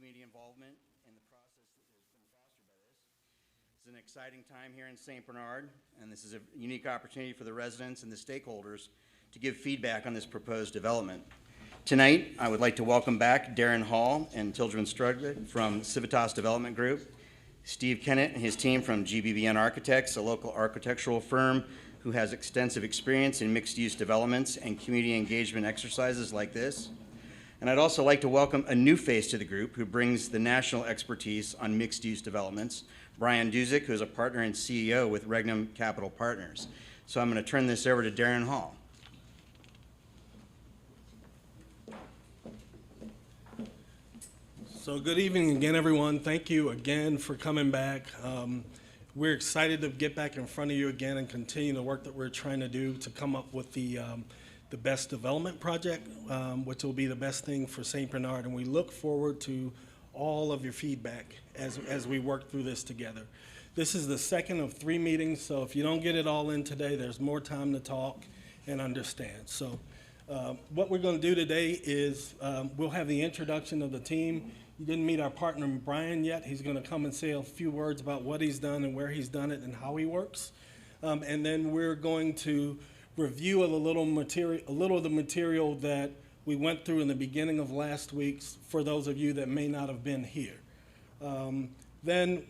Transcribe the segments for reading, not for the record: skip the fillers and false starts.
community involvement in the process that has been fostered by this. It's an exciting time here in St. Bernard, and this is a unique opportunity for the residents and the stakeholders to give feedback on this proposed development. Tonight, I would like to welcome back Darren Hall and Tildren Strudwick from Civitas Development Group, Steve Kennett and his team from GBBN Architects, a local architectural firm who has extensive experience in mixed-use developments and community engagement exercises like this. And I'd also like to welcome a new face to the group who brings the national expertise on mixed-use developments, Brian Duzick, who is a partner and CEO with Regnum Capital Partners. So I'm going to turn this over to Darren Hall. So good evening again, everyone. Thank you again for coming back. We're excited to get back in front of you again and continue the work that we're trying to do to come up with the best development project, which will be the best thing for St. Bernard. And we look forward to all of your feedback as we work through this together. This is the second of 3 meetings, so if you don't get it all in today, there's more time to talk and understand. So what we're going to do today is we'll have the introduction of the team. You didn't meet our partner, Brian, yet. He's going to come and say a few words about what he's done and where he's done it and how he works. And then we're going to review a little of the material that we went through in the beginning of last week for those of you that may not have been here. Then,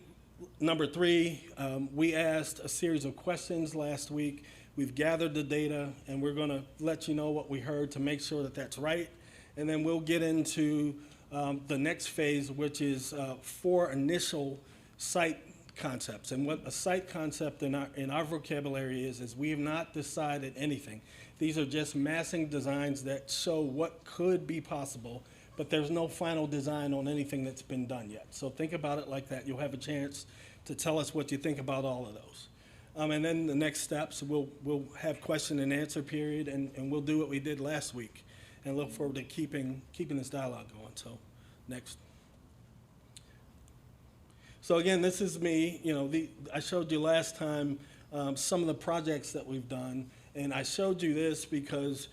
number 3, we asked a series of questions last week. We've gathered the data, and we're going to let you know what we heard to make sure that that's right. And then we'll get into the next phase, which is 4 initial site concepts. And what a site concept in our vocabulary is we have not decided anything. These are just massing designs that show what could be possible, but there's no final design on anything that's been done yet. So think about it like that. You'll have a chance to tell us what you think about all of those. And then the next steps, we'll have question and answer period, and we'll do what we did last week, and look forward to keeping this dialogue going. So next. So again, this is me. You know, I showed you last time some of the projects that we've done, and I showed you this because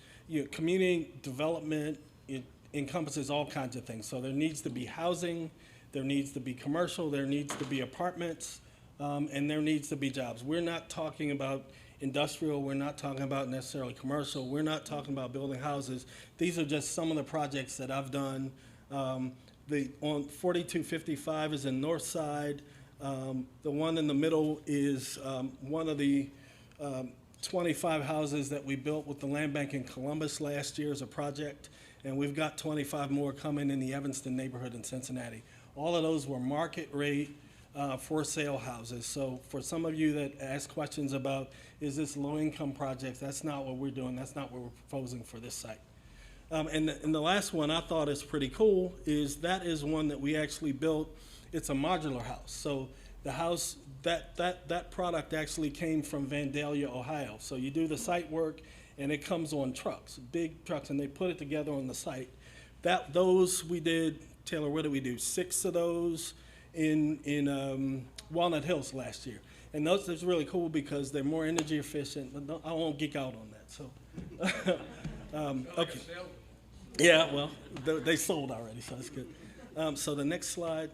community development, it encompasses all kinds of things. So there needs to be housing, there needs to be commercial, there needs to be apartments, and there needs to be jobs. We're not talking about industrial, we're not talking about necessarily commercial, we're not talking about building houses. These are just some of the projects that I've done. On 4255 is in North Side. The one in the middle is one of the 25 houses that we built with the Land Bank in Columbus last year as a project, and we've got 25 more coming in the Evanston neighborhood in Cincinnati. All of those were market rate for sale houses. So for some of you that ask questions about, is this low-income projects, that's not what we're doing. That's not what we're proposing for this site. And the last one I thought is pretty cool is that is one that we actually built. It's a modular house. So the house, that product actually came from Vandalia, Ohio. So you do the site work, and it comes on trucks, big trucks, and they put it together on the site. Those we did, Taylor, what did we do? 6 of those in Walnut Hills last year. And those is really cool because they're more energy efficient. But I won't geek out on that. So, okay. Yeah, well, they sold already, so that's good. So the next slide.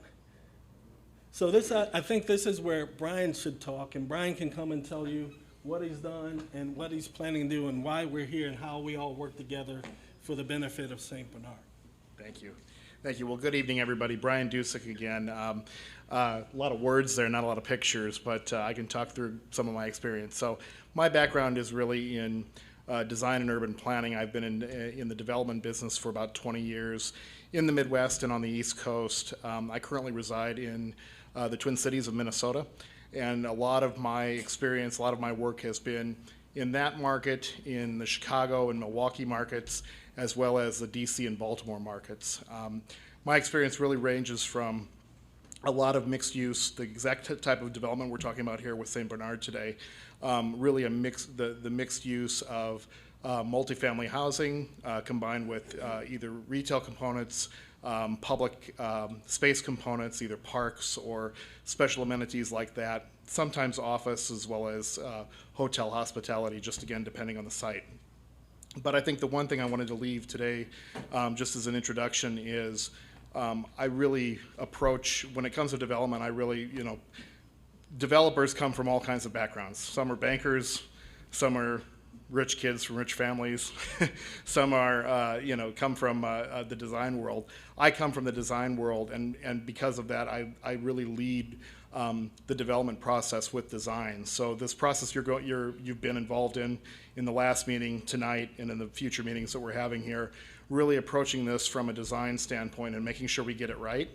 So this, I think this is where Brian should talk, and Brian can come and tell you what he's done and what he's planning to do and why we're here and how we all work together for the benefit of St. Bernard. Thank you. Thank you. Well, good evening, everybody. Brian Dusick again. A lot of words there, not a lot of pictures, but I can talk through some of my experience. So my background is really in design and urban planning. I've been in the development business for about 20 years in the Midwest and on the East Coast. I currently reside in the Twin Cities of Minnesota, and a lot of my experience, a lot of my work has been in that market, in the Chicago and Milwaukee markets, as well as the DC and Baltimore markets. My experience really ranges from a lot of mixed use, the exact type of development we're talking about here with St. Bernard today, really a mix, the mixed use of multifamily housing combined with either retail components, public space components, either parks or special amenities like that, sometimes office as well as hotel hospitality, just again depending on the site. But I think the one thing I wanted to leave today, just as an introduction, is I really approach, when it comes to development, I really, developers come from all kinds of backgrounds. Some are bankers, some are rich kids from rich families, some are, come from the design world. I come from the design world, and because of that, I really lead the development process with design. So this process you've been involved in the last meeting tonight and in the future meetings that we're having here, really approaching this from a design standpoint and making sure we get it right,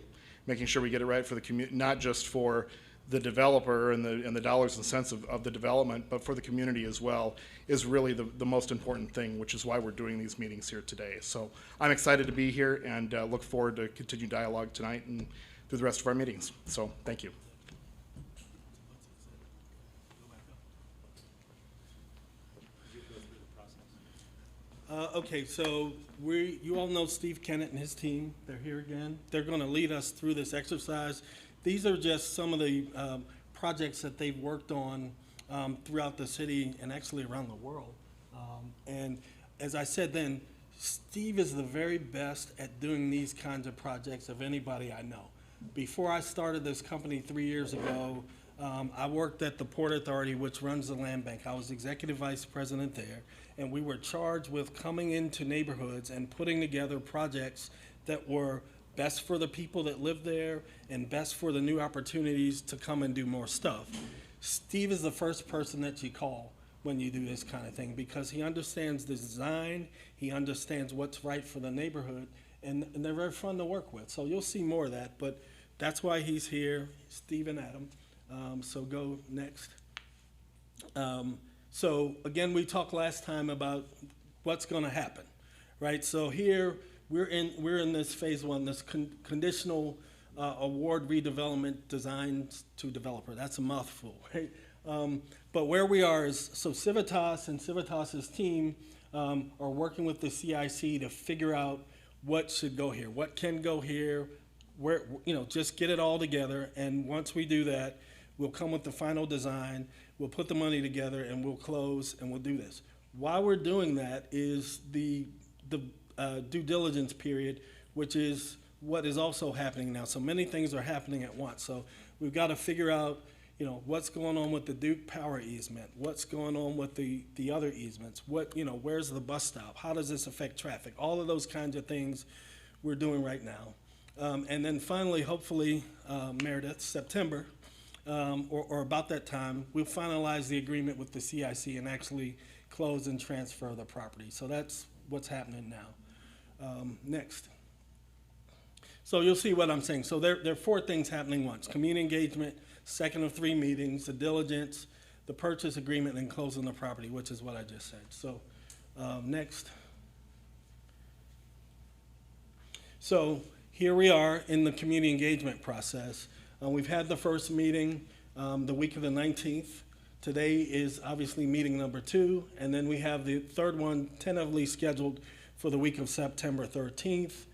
for the community, not just for the developer and the dollars and cents of the development, but for the community as well, is really the most important thing, which is why we're doing these meetings here today. So I'm excited to be here and look forward to continued dialogue tonight and through the rest of our meetings. So thank you. Okay, so you all know Steve Kennett and his team. They're here again. They're going to lead us through this exercise. These are just some of the projects that they've worked on throughout the city and actually around the world. And as I said then, Steve is the very best at doing these kinds of projects of anybody I know. Before I started this company 3 years ago, I worked at the Port Authority, which runs the land bank. I was executive vice president there, and we were charged with coming into neighborhoods and putting together projects that were best for the people that live there and best for the new opportunities to come and do more stuff. Steve is the first person that you call when you do this kind of thing because he understands the design, he understands what's right for the neighborhood, and they're very fun to work with. So you'll see more of that, but that's why he's here, Steve and Adam. So go next. So again, we talked last time about what's going to happen, right? So here we're in this phase one, this conditional award redevelopment design to developer. That's a mouthful, right? But where we are is, so Civitas and Civitas's team are working with the CIC to figure out what should go here, what can go here, where, just get it all together. And once we do that, we'll come with the final design, we'll put the money together, and we'll close, and we'll do this. While we're doing that is the due diligence period, which is what is also happening now. So many things are happening at once. So we've got to figure out, what's going on with the Duke Power easement, what's going on with the other easements, where's the bus stop, how does this affect traffic, all of those kinds of things we're doing right now. And then finally, hopefully, Meredith, September, or about that time, we'll finalize the agreement with the CIC and actually close and transfer the property. So that's what's happening now. Next. So you'll see what I'm saying. So there are 4 things happening once. Community engagement, second of 3 meetings, the diligence, the purchase agreement, and closing the property, which is what I just said. So next. So here we are in the community engagement process. We've had the first meeting the week of the 19th. Today is obviously meeting number 2, and then we have the third one tentatively scheduled for the week of September 13th.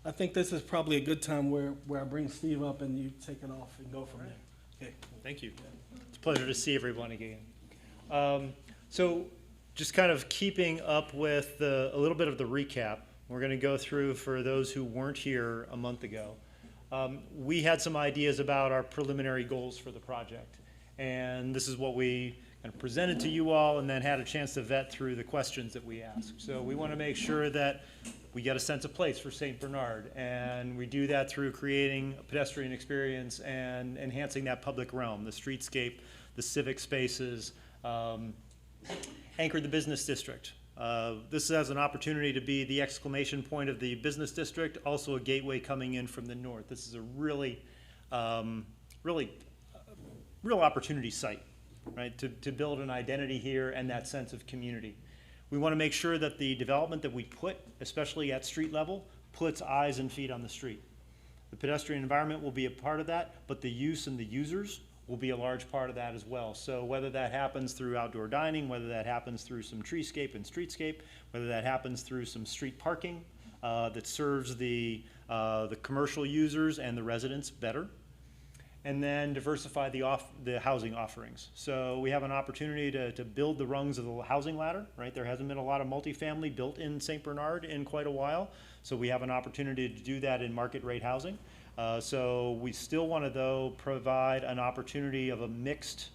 I think this is probably a good time where I bring Steve up and you take it off and go from there. Okay. Thank you. It's a pleasure to see everyone again. So just kind of keeping up with a little bit of the recap, we're going to go through for those who weren't here a month ago. We had some ideas about our preliminary goals for the project, and this is what we kind of presented to you all and then had a chance to vet through the questions that we asked. So we want to make sure that we get a sense of place for St. Bernard, and we do that through creating a pedestrian experience and enhancing that public realm, the streetscape, the civic spaces, anchor the business district. This has an opportunity to be the exclamation point of the business district, also a gateway coming in from the north. This is a really real opportunity site, right, to build an identity here and that sense of community. We want to make sure that the development that we put, especially at street level, puts eyes and feet on the street. The pedestrian environment will be a part of that, but the use and the users will be a large part of that as well. So whether that happens through outdoor dining, whether that happens through some treescape and streetscape, whether that happens through some street parking that serves the commercial users and the residents better, and then diversify the housing offerings. So we have an opportunity to build the rungs of the housing ladder, right? There hasn't been a lot of multifamily built in St. Bernard in quite a while, so we have an opportunity to do that in market rate housing. So we still want to, though, provide an opportunity of a mixed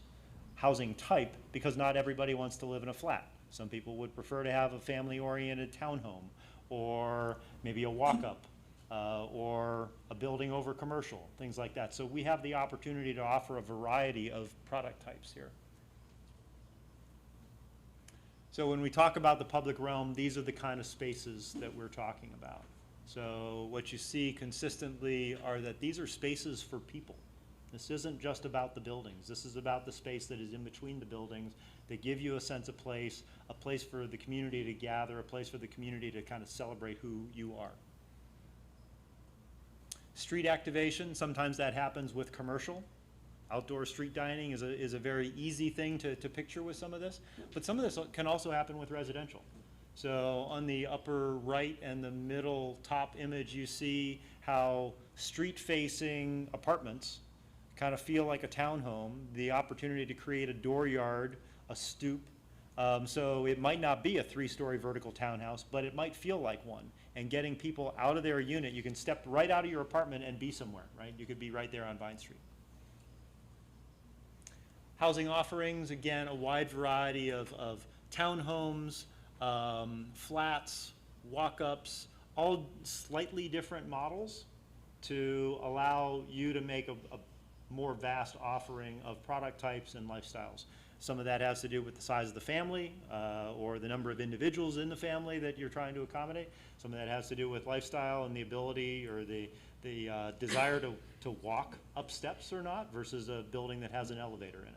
housing type, because not everybody wants to live in a flat. Some people would prefer to have a family-oriented townhome, or maybe a walk-up, or a building over commercial, things like that. So we have the opportunity to offer a variety of product types here. So when we talk about the public realm, these are the kind of spaces that we're talking about. So what you see consistently are that these are spaces for people. This isn't just about the buildings. This is about the space that is in between the buildings that give you a sense of place, a place for the community to gather, a place for the community to kind of celebrate who you are. Street activation, sometimes that happens with commercial. Outdoor street dining is a very easy thing to picture with some of this, but some of this can also happen with residential. So on the upper right and the middle top image, you see how street-facing apartments kind of feel like a townhome, the opportunity to create a dooryard, a stoop. So it might not be a 3-story vertical townhouse, but it might feel like one. And getting people out of their unit, you can step right out of your apartment and be somewhere, right? You could be right there on Vine Street. Housing offerings, again, a wide variety of townhomes, flats, walk-ups, all slightly different models to allow you to make a more vast offering of product types and lifestyles. Some of that has to do with the size of the family or the number of individuals in the family that you're trying to accommodate. Some of that has to do with lifestyle and the ability or the desire to walk up steps or not versus a building that has an elevator in it.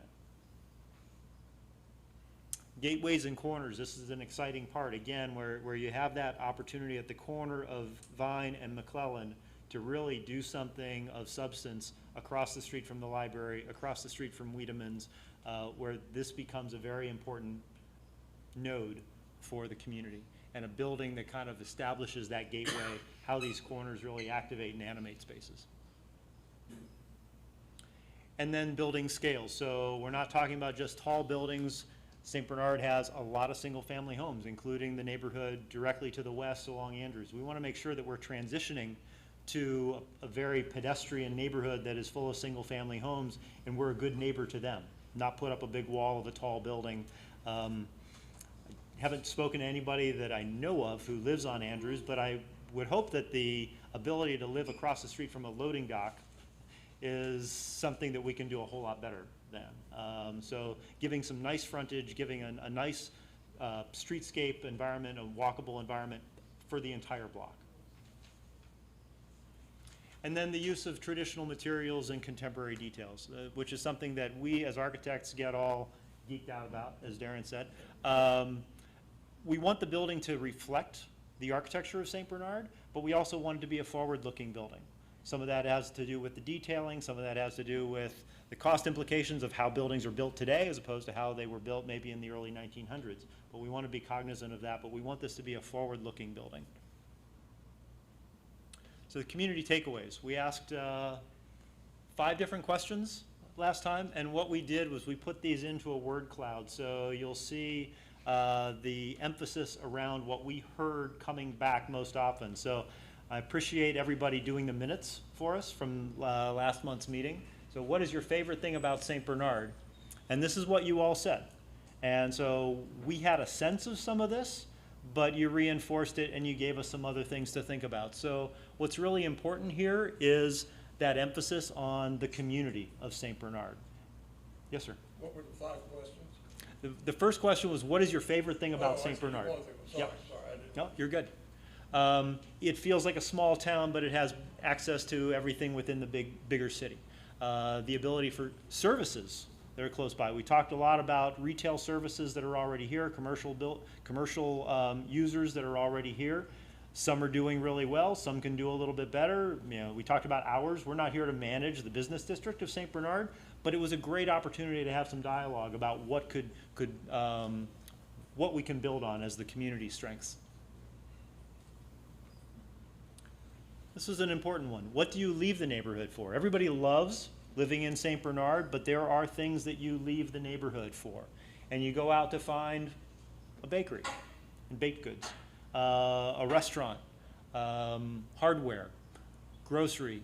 Gateways and corners, this is an exciting part, again, where you have that opportunity at the corner of Vine and McClellan to really do something of substance across the street from the library, across the street from Wiedemann's, where this becomes a very important node for the community, and a building that kind of establishes that gateway, how these corners really activate and animate spaces. And then building scales. So we're not talking about just tall buildings. St. Bernard has a lot of single-family homes, including the neighborhood directly to the west along Andrews. We want to make sure that we're transitioning to a very pedestrian neighborhood that is full of single-family homes, and we're a good neighbor to them, not put up a big wall of a tall building. I haven't spoken to anybody that I know of who lives on Andrews, but I would hope that the ability to live across the street from a loading dock is something that we can do a whole lot better than. So giving some nice frontage, giving a nice streetscape environment, a walkable environment for the entire block. And then the use of traditional materials and contemporary details, which is something that we as architects get all geeked out about, as Darren said. We want the building to reflect the architecture of St. Bernard, but we also want it to be a forward-looking building. Some of that has to do with the detailing, some of that has to do with the cost implications of how buildings are built today as opposed to how they were built maybe in the early 1900s. But we want to be cognizant of that, but we want this to be a forward-looking building. So the community takeaways. We asked 5 different questions last time, and what we did was we put these into a word cloud. So you'll see the emphasis around what we heard coming back most often. So I appreciate everybody doing the minutes for us from last month's meeting. So what is your favorite thing about St. Bernard? And this is what you all said. And so we had a sense of some of this, but you reinforced it and you gave us some other things to think about. So what's really important here is that emphasis on the community of St. Bernard. Yes, sir. What were the 5 questions? The first question was, what is your favorite thing about St. Bernard? Sorry, Yep. sorry, I didn't. No, you're good. It feels like a small town, but it has access to everything within the bigger city. The ability for services that are close by. We talked a lot about retail services that are already here, commercial users that are already here. Some are doing really well, some can do a little bit better. You know, we talked about hours. We're not here to manage the business district of St. Bernard, but it was a great opportunity to have some dialogue about what what we can build on as the community strengths. This is an important one. What do you leave the neighborhood for? Everybody loves living in St. Bernard, but there are things that you leave the neighborhood for. And you go out to find a bakery and baked goods, a restaurant, hardware, grocery.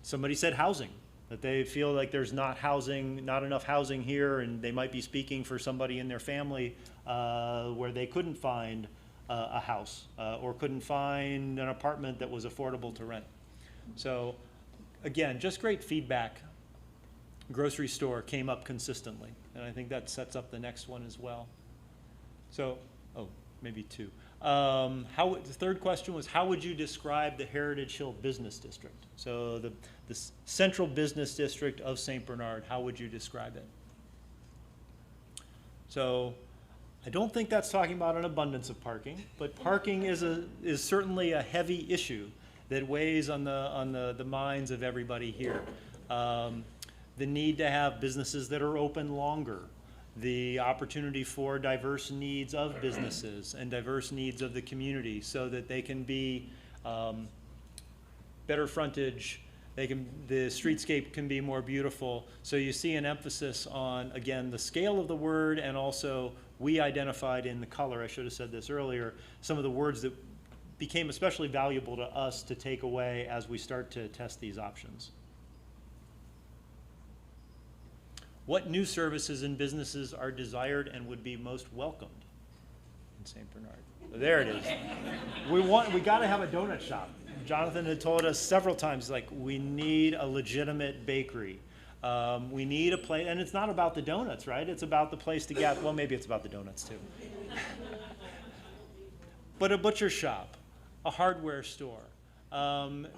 Somebody said housing, that they feel like there's not enough housing here, and they might be speaking for somebody in their family where they couldn't find a house or couldn't find an apartment that was affordable to rent. So again, just great feedback. Grocery store came up consistently, and I think that sets up the next one as well. So, maybe two. The third question was, how would you describe the Heritage Hill Business District? So the central business district of St. Bernard, how would you describe it? So I don't think that's talking about an abundance of parking, but parking is certainly a heavy issue that weighs on the minds of everybody here. The need to have businesses that are open longer, the opportunity for diverse needs of businesses and diverse needs of the community so that they can be better frontage, the streetscape can be more beautiful. So you see an emphasis on, again, the scale of the word, and also we identified in the color, I should have said this earlier, some of the words that became especially valuable to us to take away as we start to test these options. What new services and businesses are desired and would be most welcomed in St. Bernard? So there it is. We got to have a donut shop. Jonathan had told us several times, like, we need a legitimate bakery. We need a place, and it's not about the donuts, right? It's about the place to get, well, maybe it's about the donuts too. But a butcher shop, a hardware store.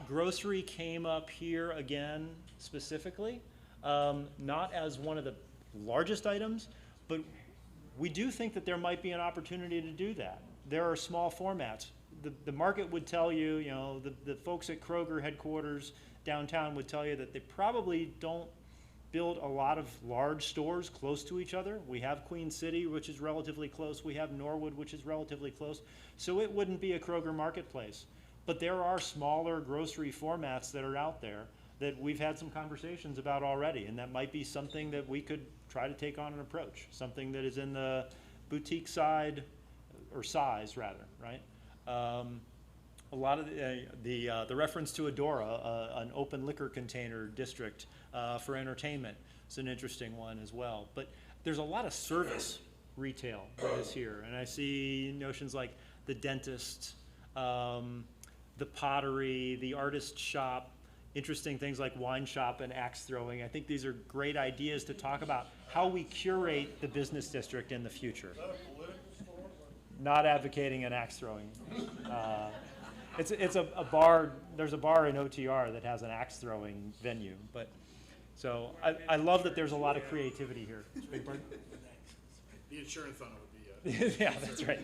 Grocery came up here again specifically. Not as one of the largest items, but we do think that there might be an opportunity to do that. There are small formats. The market would tell you, the folks at Kroger headquarters downtown would tell you that they probably don't build a lot of large stores close to each other. We have Queen City, which is relatively close. We have Norwood, which is relatively close. So it wouldn't be a Kroger marketplace. But there are smaller grocery formats that are out there that we've had some conversations about already, and that might be something that we could try to take on an approach, something that is in the boutique side, or size rather, right? A lot of the reference to Adora, an open liquor container district for entertainment, is an interesting one as well. But there's a lot of service retail that is here, and I see notions like the dentist, the pottery, the artist shop, interesting things like wine shop and axe throwing. I think these are great ideas to talk about how we curate the business district in the future. Is that a political store? Not advocating an axe throwing. It's a bar, there's a bar in OTR that has an axe throwing venue. But so I love that there's a lot of creativity here. The insurance on it would be Yeah, that's right.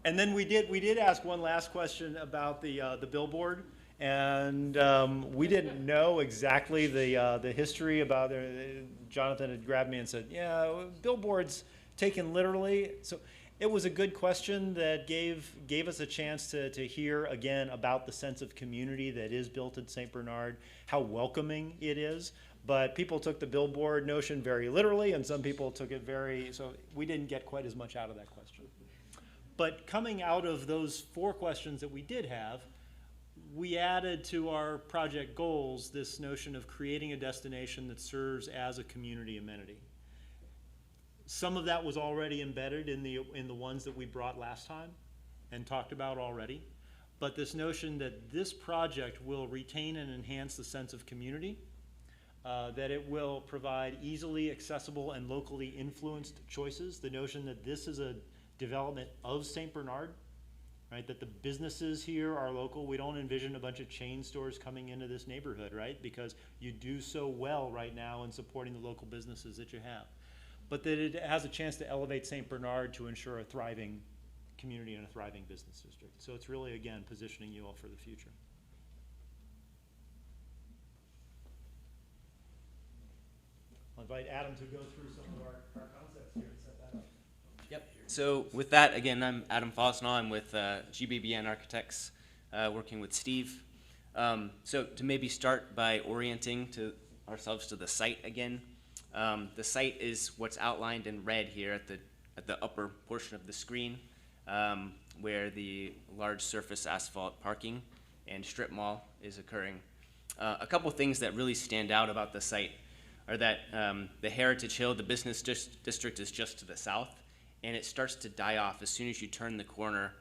And then we did ask one last question about the billboard, and we didn't know exactly the history about it. Jonathan had grabbed me and said, "Yeah, billboards taken literally." So it was a good question that gave us a chance to hear again about the sense of community that is built in St. Bernard, how welcoming it is. But people took the billboard notion very literally, and some people took it so we didn't get quite as much out of that question. But coming out of those 4 questions that we did have, we added to our project goals this notion of creating a destination that serves as a community amenity. Some of that was already embedded in the ones that we brought last time and talked about already. But this notion that this project will retain and enhance the sense of community, that it will provide easily accessible and locally influenced choices, the notion that this is a development of St. Bernard, right? That the businesses here are local. We don't envision a bunch of chain stores coming into this neighborhood, right? Because you do so well right now in supporting the local businesses that you have. But that it has a chance to elevate St. Bernard to ensure a thriving community and a thriving business district. So it's really, again, positioning you all for the future. I'll invite Adam to go through some of our concepts here and set that up. Yep. So with that, again, I'm Adam Fosnall. I'm with GBBN Architects, working with Steve. So to maybe start by orienting ourselves to the site again. The site is what's outlined in red here at the upper portion of the screen, where the large surface asphalt parking and strip mall is occurring. A couple things that really stand out about the site are that the Heritage Hill, the business district, is just to the south, and it starts to die off as soon as you turn the corner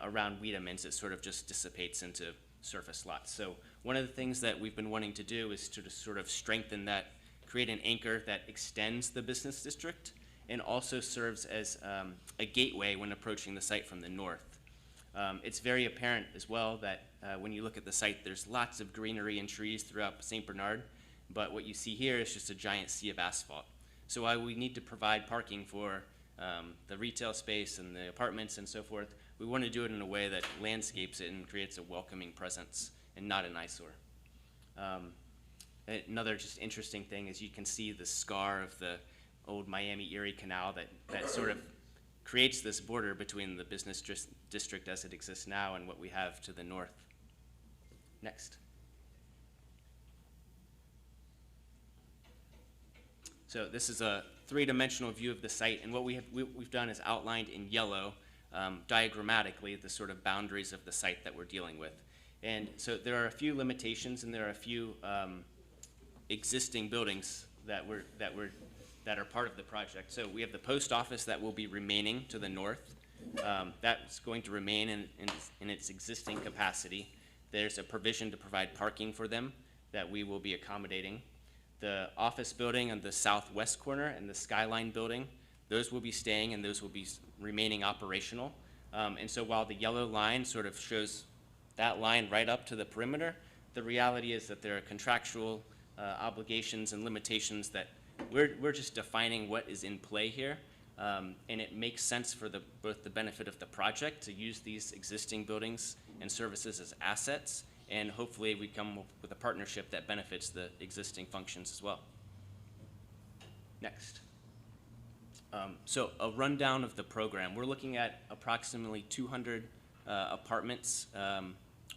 around Wiedemann's. It sort of just dissipates into surface lots. So one of the things that we've been wanting to do is to sort of strengthen that, create an anchor that extends the business district and also serves as a gateway when approaching the site from the north. It's very apparent as well that when you look at the site, there's lots of greenery and trees throughout St. Bernard, but what you see here is just a giant sea of asphalt. So while we need to provide parking for the retail space and the apartments and so forth, we want to do it in a way that landscapes it and creates a welcoming presence and not an eyesore. Another just interesting thing is you can see the scar of the old Miami-Erie Canal that sort of creates this border between the business district as it exists now and what we have to the north. Next. So this is a three-dimensional view of the site, and what we've done is outlined in yellow, diagrammatically, the sort of boundaries of the site that we're dealing with. And so there are a few limitations, and there are a few existing buildings that are part of the project. So we have the post office that will be remaining to the north. That's going to remain in its existing capacity. There's a provision to provide parking for them that we will be accommodating. The office building on the southwest corner and the Skyline building, those will be staying and those will be remaining operational. And so while the yellow line sort of shows that line right up to the perimeter, the reality is that there are contractual obligations and limitations that we're just defining what is in play here. And it makes sense for both the benefit of the project to use these existing buildings and services as assets, and hopefully we come with a partnership that benefits the existing functions as well. Next. So a rundown of the program. We're looking at approximately 200 apartments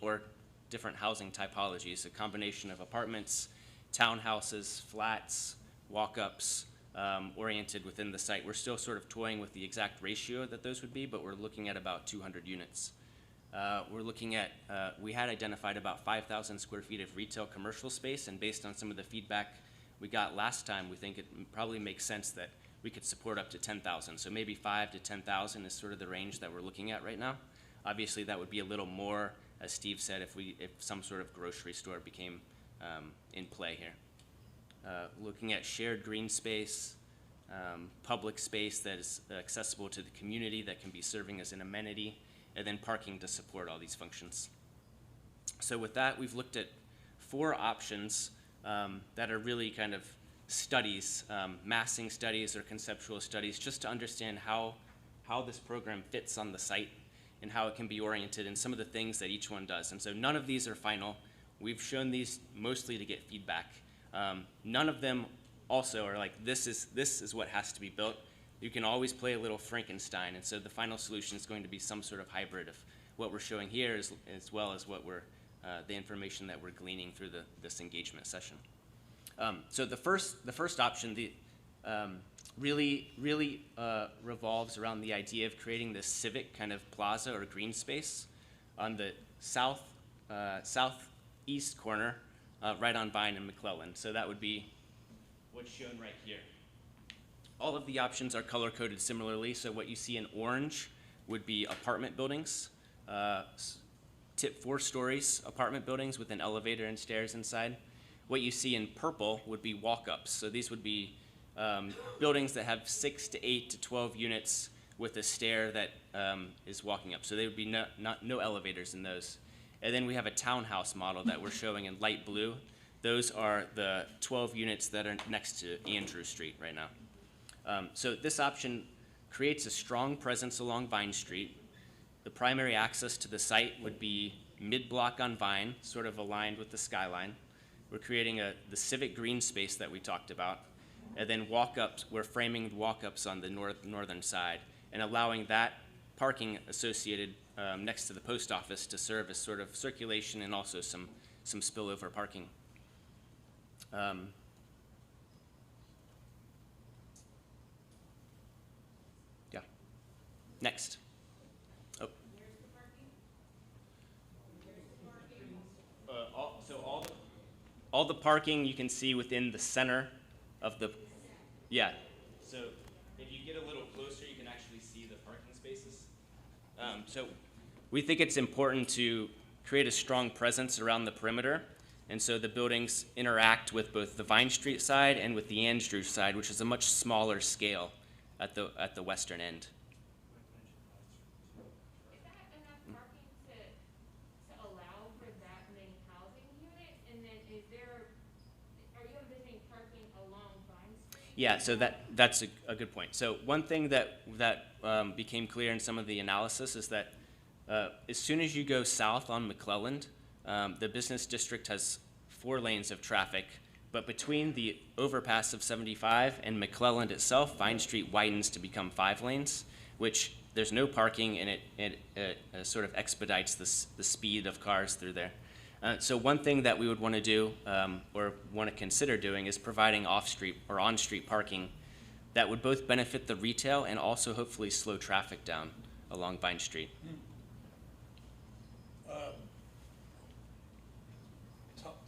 or different housing typologies, a combination of apartments, townhouses, flats, walk-ups, oriented within the site. We're still sort of toying with the exact ratio that those would be, but we're looking at about 200 units. We're looking at, we had identified about 5,000 square feet of retail commercial space, and based on some of the feedback we got last time, we think it probably makes sense that we could support up to 10,000. So maybe 5,000 to 10,000 is sort of the range that we're looking at right now. Obviously, that would be a little more, as Steve said, if some sort of grocery store became in play here. Looking at shared green space, public space that is accessible to the community that can be serving as an amenity, and then parking to support all these functions. So with that, we've looked at 4 options that are really kind of studies, massing studies or conceptual studies, just to understand how this program fits on the site and how it can be oriented and some of the things that each one does. And so none of these are final. We've shown these mostly to get feedback. None of them also are like, this is what has to be built. You can always play a little Frankenstein, and so the final solution is going to be some sort of hybrid of what we're showing here as well as what the information that we're gleaning through this engagement session. So the first option really revolves around the idea of creating this civic kind of plaza or green space on the southeast corner, right on Vine and McClellan. So that would be what's shown right here. All of the options are color-coded similarly, so what you see in orange would be apartment buildings, 4 stories apartment buildings with an elevator and stairs inside. What you see in purple would be walk-ups, so these would be buildings that have 6 to 8 to 12 units with a stair that is walking up, so there would be no elevators in those. And then we have a townhouse model that we're showing in light blue. Those are the 12 units that are next to Andrew Street right now. So this option creates a strong presence along Vine Street. The primary access to the site would be mid-block on Vine, sort of aligned with the skyline. We're creating the civic green space that we talked about. And then walk-ups, we're framing walk-ups on the northern side and allowing that parking associated next to the post office to serve as sort of circulation and also some some spillover parking. Yeah. Next. Oh. All the parking you can see within the center of the, yeah. So if you get a little closer, you can actually see the parking spaces. So we think it's important to create a strong presence around the perimeter. And so the buildings interact with both the Vine Street side and with the Andrew side, which is a much smaller scale at the western end. Is that enough parking to allow for that many housing units? And then are you envisioning parking along Vine Street? Yeah, so that's a good point. So one thing that became clear in some of the analysis is that as soon as you go south on McClelland, the business district has 4 lanes of traffic, but between the overpass of 75 and McClelland itself, Vine Street widens to become 5 lanes, which there's no parking, and it sort of expedites the speed of cars through there. So one thing that we would want to do, or want to consider doing, is providing off-street or on-street parking that would both benefit the retail and also hopefully slow traffic down along Vine Street.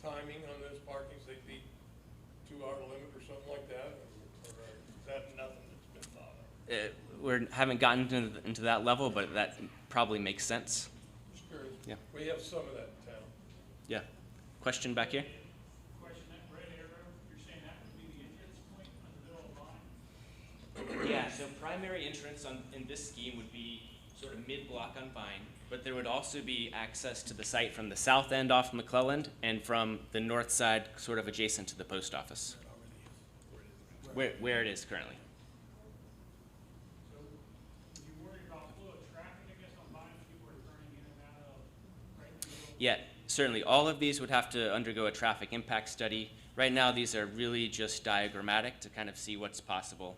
Timing on those parkings, they'd be 2-hour limit or something like that, or is that nothing that's been thought of? We haven't gotten into that level, but that probably makes sense. Just curious. Yeah. We have some of that in town. Yeah. Question back here? Question, that red arrow, you're saying that would be the entrance point on the middle of Vine? Yeah, so primary entrance in this scheme would be sort of mid-block on Vine, but there would also be access to the site from the south end off McClelland and from the north side, sort of adjacent to the post office, where it is currently. So, would you worry about flow of traffic, I guess, on Vine, if people are turning in and out of right in the middle? Yeah, certainly. All of these would have to undergo a traffic impact study. Right now, these are really just diagrammatic to kind of see what's possible.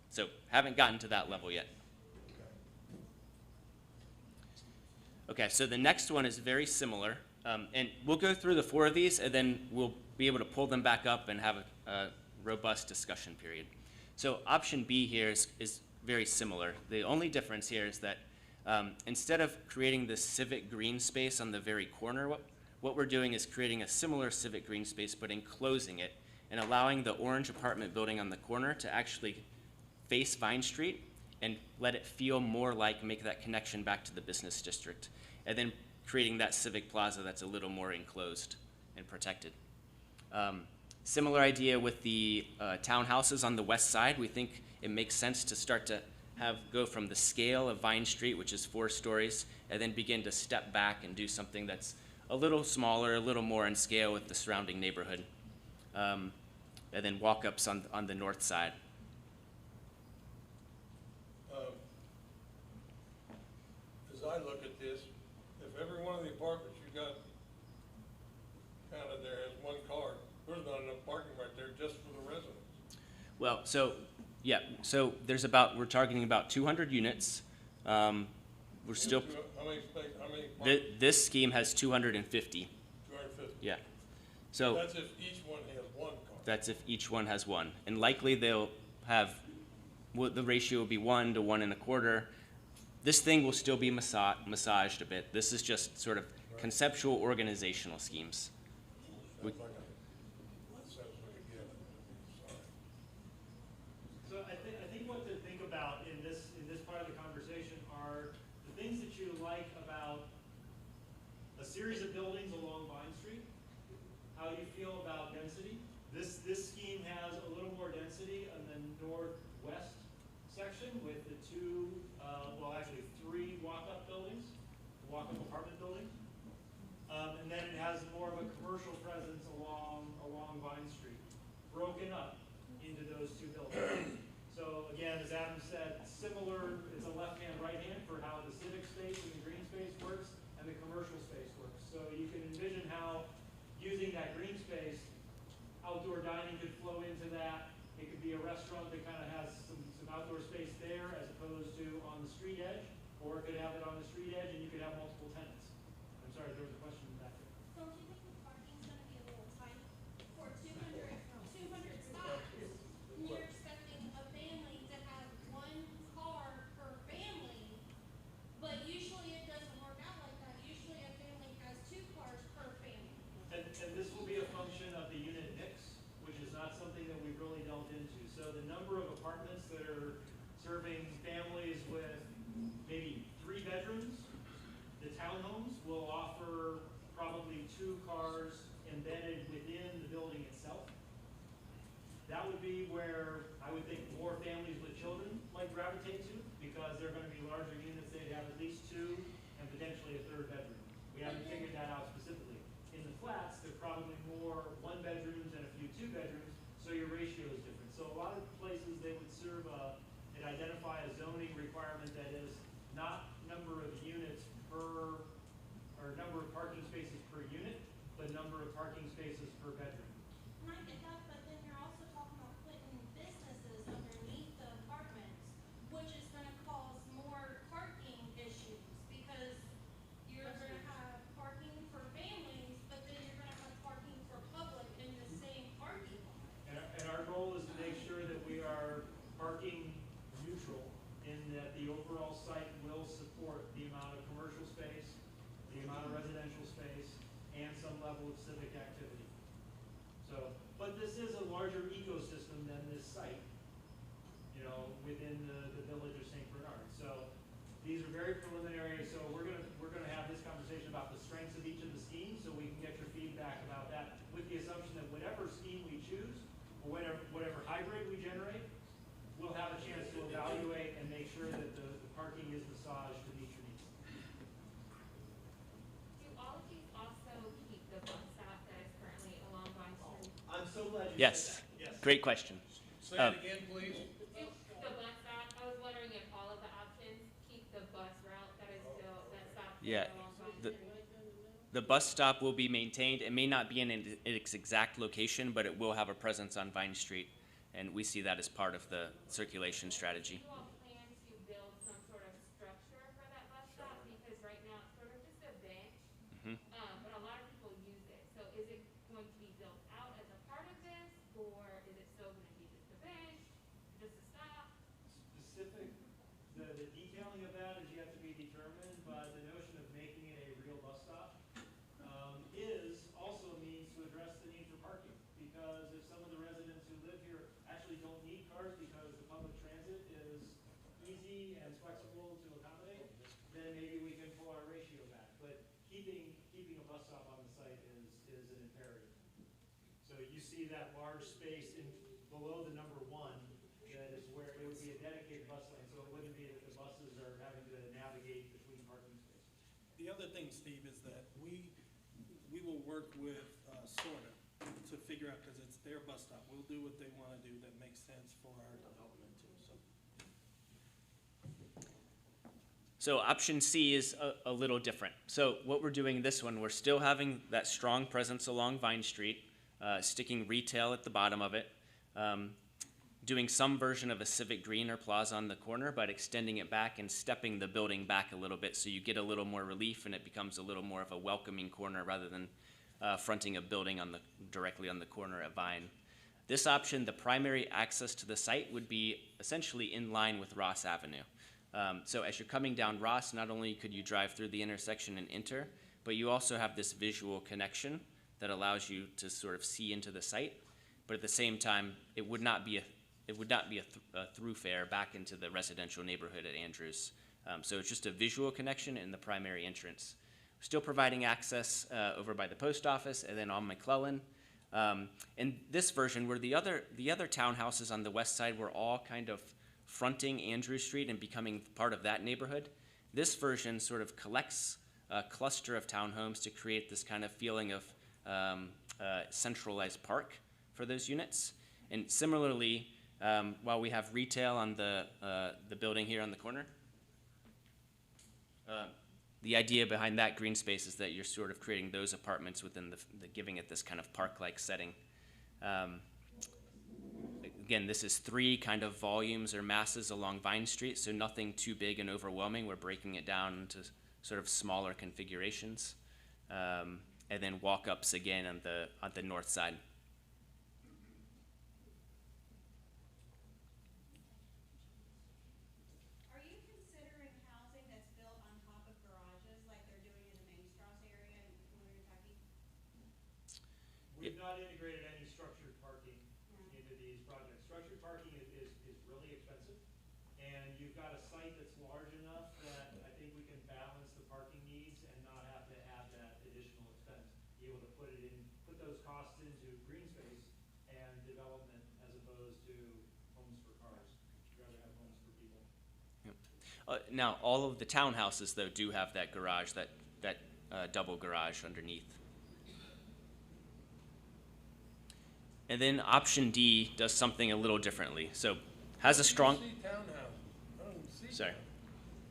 So haven't gotten to that level yet. Okay, so the next one is very similar, and we'll go through the 4 of these, and then we'll be able to pull them back up and have a robust discussion period. So option B here is very similar. The only difference here is that instead of creating this civic green space on the very corner, what we're doing is creating a similar civic green space, but enclosing it and allowing the orange apartment building on the corner to actually face Vine Street and let it feel more like, make that connection back to the business district, and then creating that civic plaza that's a little more enclosed and protected. Similar idea with the townhouses on the west side. We think it makes sense to start to go from the scale of Vine Street, which is 4 stories, and then begin to step back and do something that's a little smaller, a little more in scale with the surrounding neighborhood. And then walk-ups on the north side. As I look at this, if every one of the apartments you got counted there as one car, there's not enough parking right there just for the residents. Well, so we're targeting about 200 units. We're still, How many parking? this scheme has 250. 250. Yeah. So That's if each one has one car. that's if each one has one. And likely they'll have, the ratio will be 1 to 1 1/4. This thing will still be massaged a bit. This is just sort of conceptual organizational schemes. Sounds like a gift. Sorry. So I think what to think about in this part of the conversation are the things that you like about a series of buildings along Vine Street, how you feel about density. This scheme has a little more density in the northwest section with the 3 walk-up buildings, walk-up apartment buildings. And then it has more of a commercial presence along Vine Street, broken up into those 2 buildings. So again, as Adam said, similar, it's a left-hand, right-hand for how the civic space and the green space works and the commercial space works. So you can envision how using that green space, outdoor dining could flow into that. It could be a restaurant that kind of has some outdoor space there as opposed to on the street edge, or it could have it on the street edge and you could have multiple tenants. I'm sorry, there was a question back there. So will offer probably 2 cars embedded within the building itself. That would be where I would think more families with children might gravitate to, because they're going to be larger units. They'd have at least 2 and potentially a 3rd bedroom. We haven't figured that out specifically. In the flats, they're probably more 1 bedrooms and a few 2 bedrooms, so your ratio is different. So a lot of places they would serve and identify a zoning requirement that is not number of units per, or number of parking spaces per unit, but number of parking spaces per bedroom. And I get that, but then you're also talking about putting businesses underneath the apartments, which is gonna cause more parking issues, because you're gonna have parking for families, but then you're gonna have parking for public in the same parking lot. And our goal is to make sure that we are parking neutral, in that the overall site will support the amount of commercial space, the amount of residential space, and some level of civic activity. So, but this is a larger ecosystem than this site, you know, within the village of St. Bernard. So these are very preliminary, so we're gonna have this conversation about the strengths of each of the schemes, so we can get your feedback about that, with the assumption that whatever scheme we choose, or whatever hybrid we generate, we'll have a chance to evaluate and make sure that the parking is massaged to meet your needs. Do all of these also keep the bus stop that is currently along Vine Street? I'm so glad you Yes. said that. Yes. Great question. Say it again, please. Do the bus stop, I was wondering if all of the options keep the bus route that is still, that stops Yeah, along Vine the- Street? The bus stop will be maintained. It may not be in its exact location, but it will have a presence on Vine Street, and we see that as part of the circulation strategy. Do you all plan to build some sort of structure for that bus stop? Because right now it's sort of just a bench, but a lot of people use it. So is it going to be built out as a part of this, or is it still going to be just a bench, just a stop? Specific, the detailing of that is yet to be determined, but the notion of making it a real bus stop is also a means to address the need for parking. Because if some of the residents who live here actually don't need cars because the public transit is easy and flexible to accommodate, then maybe we can pull our ratio back. But keeping a bus stop on the site is an imperative. So you see that large space in, below the number 1, that is where it would be a dedicated bus lane, so it wouldn't be that the buses are having to navigate between parking spaces. The other thing, Steve, is that we will work with SORTA to figure out, because it's their bus stop. We'll do what they want to do that makes sense for our development too, so. So option C is a little different. So what we're doing in this one, we're still having that strong presence along Vine Street, sticking retail at the bottom of it, doing some version of a civic green or plaza on the corner, but extending it back and stepping the building back a little bit so you get a little more relief and it becomes a little more of a welcoming corner rather than fronting a building directly on the corner at Vine. This option, the primary access to the site would be essentially in line with Ross Avenue. So as you're coming down Ross, not only could you drive through the intersection and enter, but you also have this visual connection that allows you to sort of see into the site. But at the same time, it would not be a throughfare back into the residential neighborhood at Andrews. So it's just a visual connection in the primary entrance. Still providing access over by the post office and then on McClellan. In this version, where the other townhouses on the west side were all kind of fronting Andrews Street and becoming part of that neighborhood, this version sort of collects a cluster of townhomes to create this kind of feeling of centralized park for those units. And similarly, while we have retail on the building here on the corner, the idea behind that green space is that you're sort of creating those apartments within giving it this kind of park-like setting. Again, this is 3 kind of volumes or masses along Vine Street, so nothing too big and overwhelming. We're breaking it down into sort of smaller configurations, and then walk-ups again on the north side. Are you considering housing that's built on top of garages like they're doing in the Mainstrasse area in Northern Kentucky? We've not integrated any structured parking into these projects. Structured parking is really expensive, and you've got a site that's large enough that I think we can balance the parking needs and not have to be able to put those costs into green space and development as opposed to homes for cars. We'd rather have homes for people. Now, all of the townhouses, though, do have that garage, that double garage underneath. And then option D does something a little differently. So has a strong... See townhouse. I don't even see. Sorry.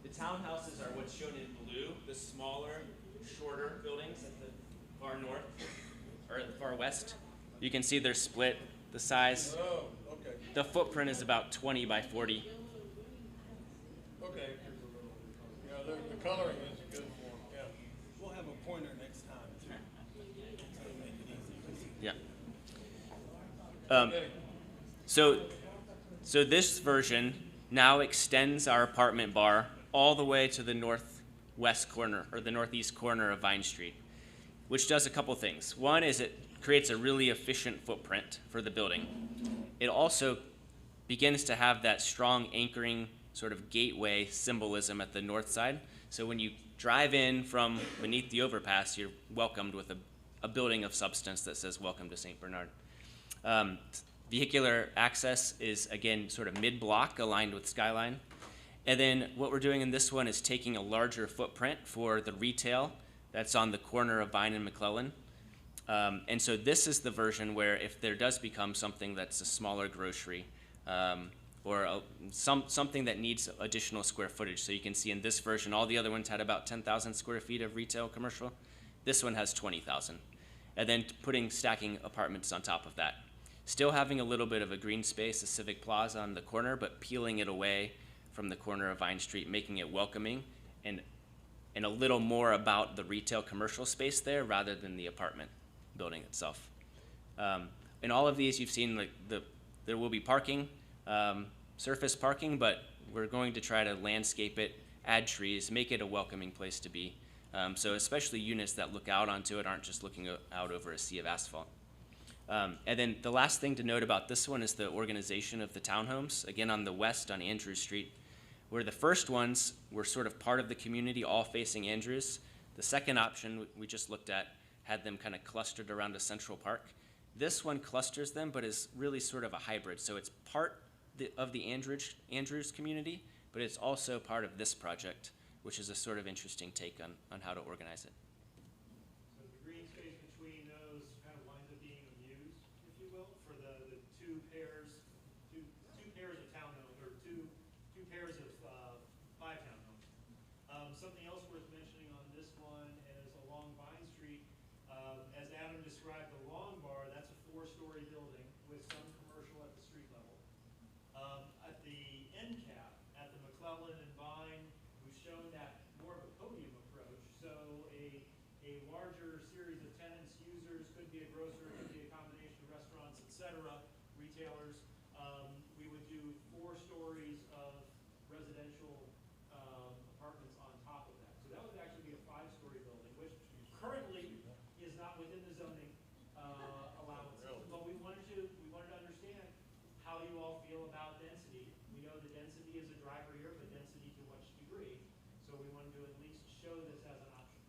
The townhouses are what's shown in blue, the smaller, shorter buildings at the far north, or at the far west. You can see they're split, the size. Oh, okay, The footprint is about 20 by 40. okay. Yeah, the coloring is a good one, yeah. We'll have a pointer next time too. To make it easy. Yeah. Okay. So this version now extends our apartment bar all the way to the northwest corner, or the northeast corner of Vine Street, which does a couple things. One is it creates a really efficient footprint for the building. It also begins to have that strong anchoring sort of gateway symbolism at the north side. So when you drive in from beneath the overpass, you're welcomed with a building of substance that says, "Welcome to St. Bernard." Vehicular access is, again, sort of mid-block aligned with Skyline. And then what we're doing in this one is taking a larger footprint for the retail that's on the corner of Vine and McClellan. And so this is the version where if there does become something that's a smaller grocery, or something that needs additional square footage. So you can see in this version, all the other ones had about 10,000 square feet of retail commercial. This one has 20,000. And then stacking apartments on top of that. Still having a little bit of a green space, a civic plaza on the corner, but peeling it away from the corner of Vine Street, making it welcoming, and a little more about the retail commercial space there rather than the apartment building itself. In all of these, you've seen there will be parking, surface parking, but we're going to try to landscape it, add trees, make it a welcoming place to be. So especially units that look out onto it aren't just looking out over a sea of asphalt. And then the last thing to note about this one is the organization of the townhomes, again on the west on Andrews Street, where the first ones were sort of part of the community, all facing Andrews. The second option we just looked at had them kind of clustered around a central park. This one clusters them, but is really sort of a hybrid. So it's part of the Andrews community, but it's also part of this project, which is a sort of interesting take on how to organize it. So the green space between those kind of winds up being a muse, if you will, for the two pairs of townhomes, or two pairs of 5 townhomes. Something else worth mentioning on this one is along Vine Street, as Adam described, the long bar, that's a 4-story building with some commercial at the street level. At the end cap, at the McClellan and Vine, we've shown that more of a podium approach. So a larger series of tenants, users, could be a grocer, could be a combination of restaurants, et cetera, retailers. We would do 4 stories of residential apartments on top of that. So that would actually be a 5-story building, which currently is not within the zoning allowance system. But we wanted to understand how you all feel about density. We know the density is a driver here, but density to what degree? So we wanted to at least show this as an option.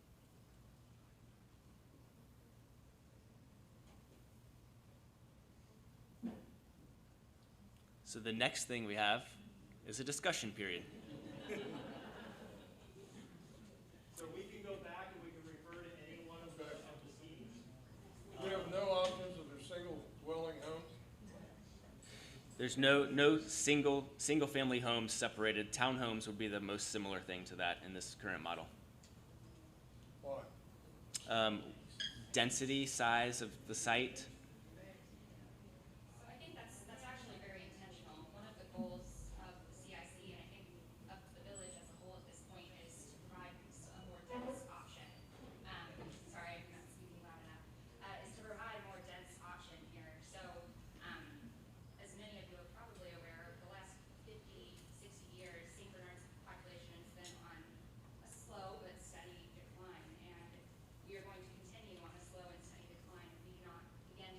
So the next thing we have is a discussion period. So we can go back and we can refer to any one of the schemes. We have no options of their single dwelling homes? There's no single family homes separated. Townhomes would be the most similar thing to that in this current model. Why? Density, size of the site. So I think that's actually very intentional. One of the goals of the CIC, and I think of the village as a whole at this point, is to provide a more dense option. Sorry, I'm not speaking loud enough. Is to provide a more dense option here. So, as many of you are probably aware, the last 50, 60 years, St. Bernard's population has been on a slow but steady decline, and we are going to continue on a slow and steady decline if we do not, again,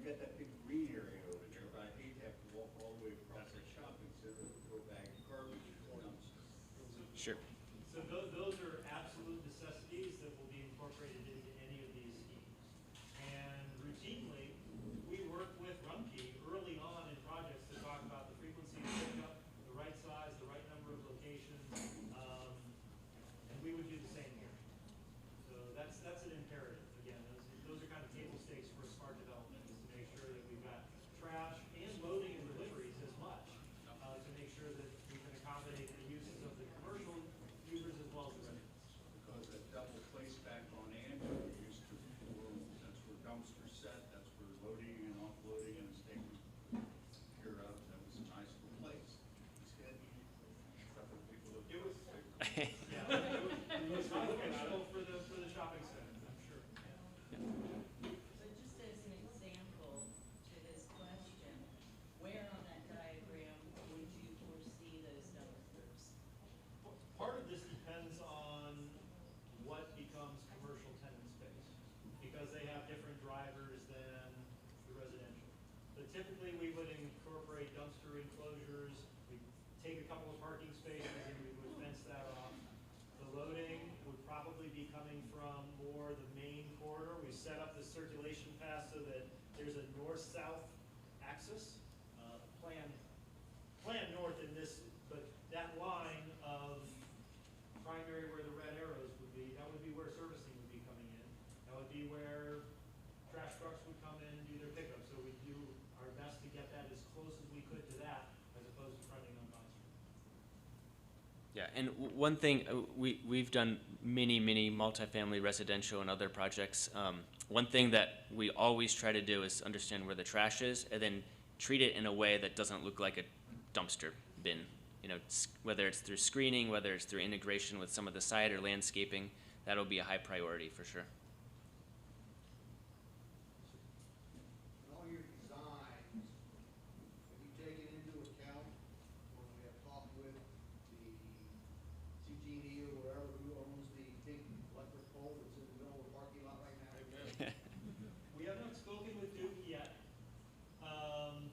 you've got that big green area over there, but I hate to have to walk all the way across that shopping center to go back garbage or dumpster. Sure. So those are absolute necessities that will be incorporated into any of these schemes. And routinely, we work with Rumpke early on in projects to talk about the frequency of pickup, the right size, the right number of locations, and we would do the same here. So that's an imperative. Again, those are kind of table stakes for smart development, is to make sure that we've got trash and loading and deliveries as much, to make sure that we can accommodate the uses of the commercial users as well as the residents. Because that double place back on Andrew used to, that's where dumpsters set, that's where loading and offloading and staying here up, that was a nice little place. Instead, couple of people that. It was, yeah, it was functional for the shopping center, I'm sure. So just as an example to this question, where on that diagram would you foresee those dumpsters? Part of this depends on what becomes commercial tenant space, because they have different drivers than the residential. But typically, we would incorporate dumpster enclosures, we take a couple of parking spaces and we would fence that off. The loading would probably be coming from more the main corridor. We set up the circulation path so that there's a north-south axis, plan north in this, but that line of primary where the red arrows would be, that would be where servicing would be coming in. That would be where trash trucks would come in and do their pickup. So we do our best to get that as close as we could to that, as opposed to fronting on Bond Street. Yeah, and one thing, we've done many multifamily residential and other projects. One thing that we always try to do is understand where the trash is and then treat it in a way that doesn't look like a dumpster bin. You know, whether it's through screening, whether it's through integration with some of the site or landscaping, that'll be a high priority for sure. In all your designs, have you taken into account when we have talked with the CG&E or whatever, who owns the big electric pole that's in the middle of the parking lot right now? We have not spoken with Duke yet,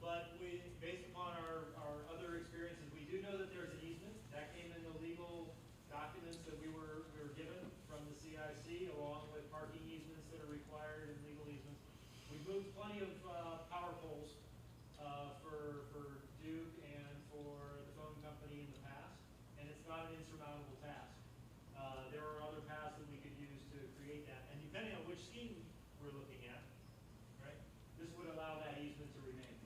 but based upon our other experiences, we do know that there's an easement. That came in the legal documents that we were given from the CIC, along with parking easements that are required and legal easements. We've moved plenty of power poles for Duke and for the phone company in the past, and it's not an insurmountable task. There are other paths that we could use to create that, and depending on which scheme we're looking at, right, this would allow that easement to remain.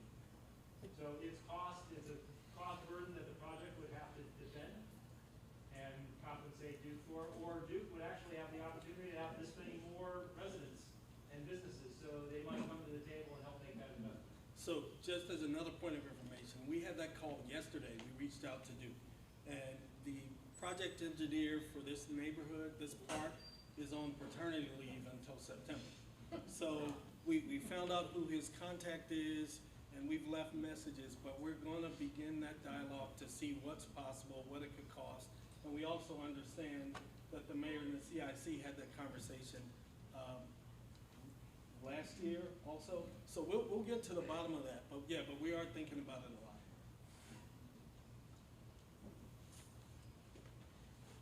So it's a cost burden that the project would have to defend and compensate Duke for, or Duke would actually have the opportunity to have this many more residents and businesses, so they might come to the table and help make that investment. So just as another point of information, we had that call yesterday. We reached out to Duke. And the project engineer for this neighborhood, this park, is on paternity leave until September. So we found out who his contact is, and we've left messages, but we're going to begin that dialogue to see what's possible, what it could cost. And we also understand that the mayor and the CIC had that conversation last year also. So we'll get to the bottom of that. But yeah, but we are thinking about it a lot.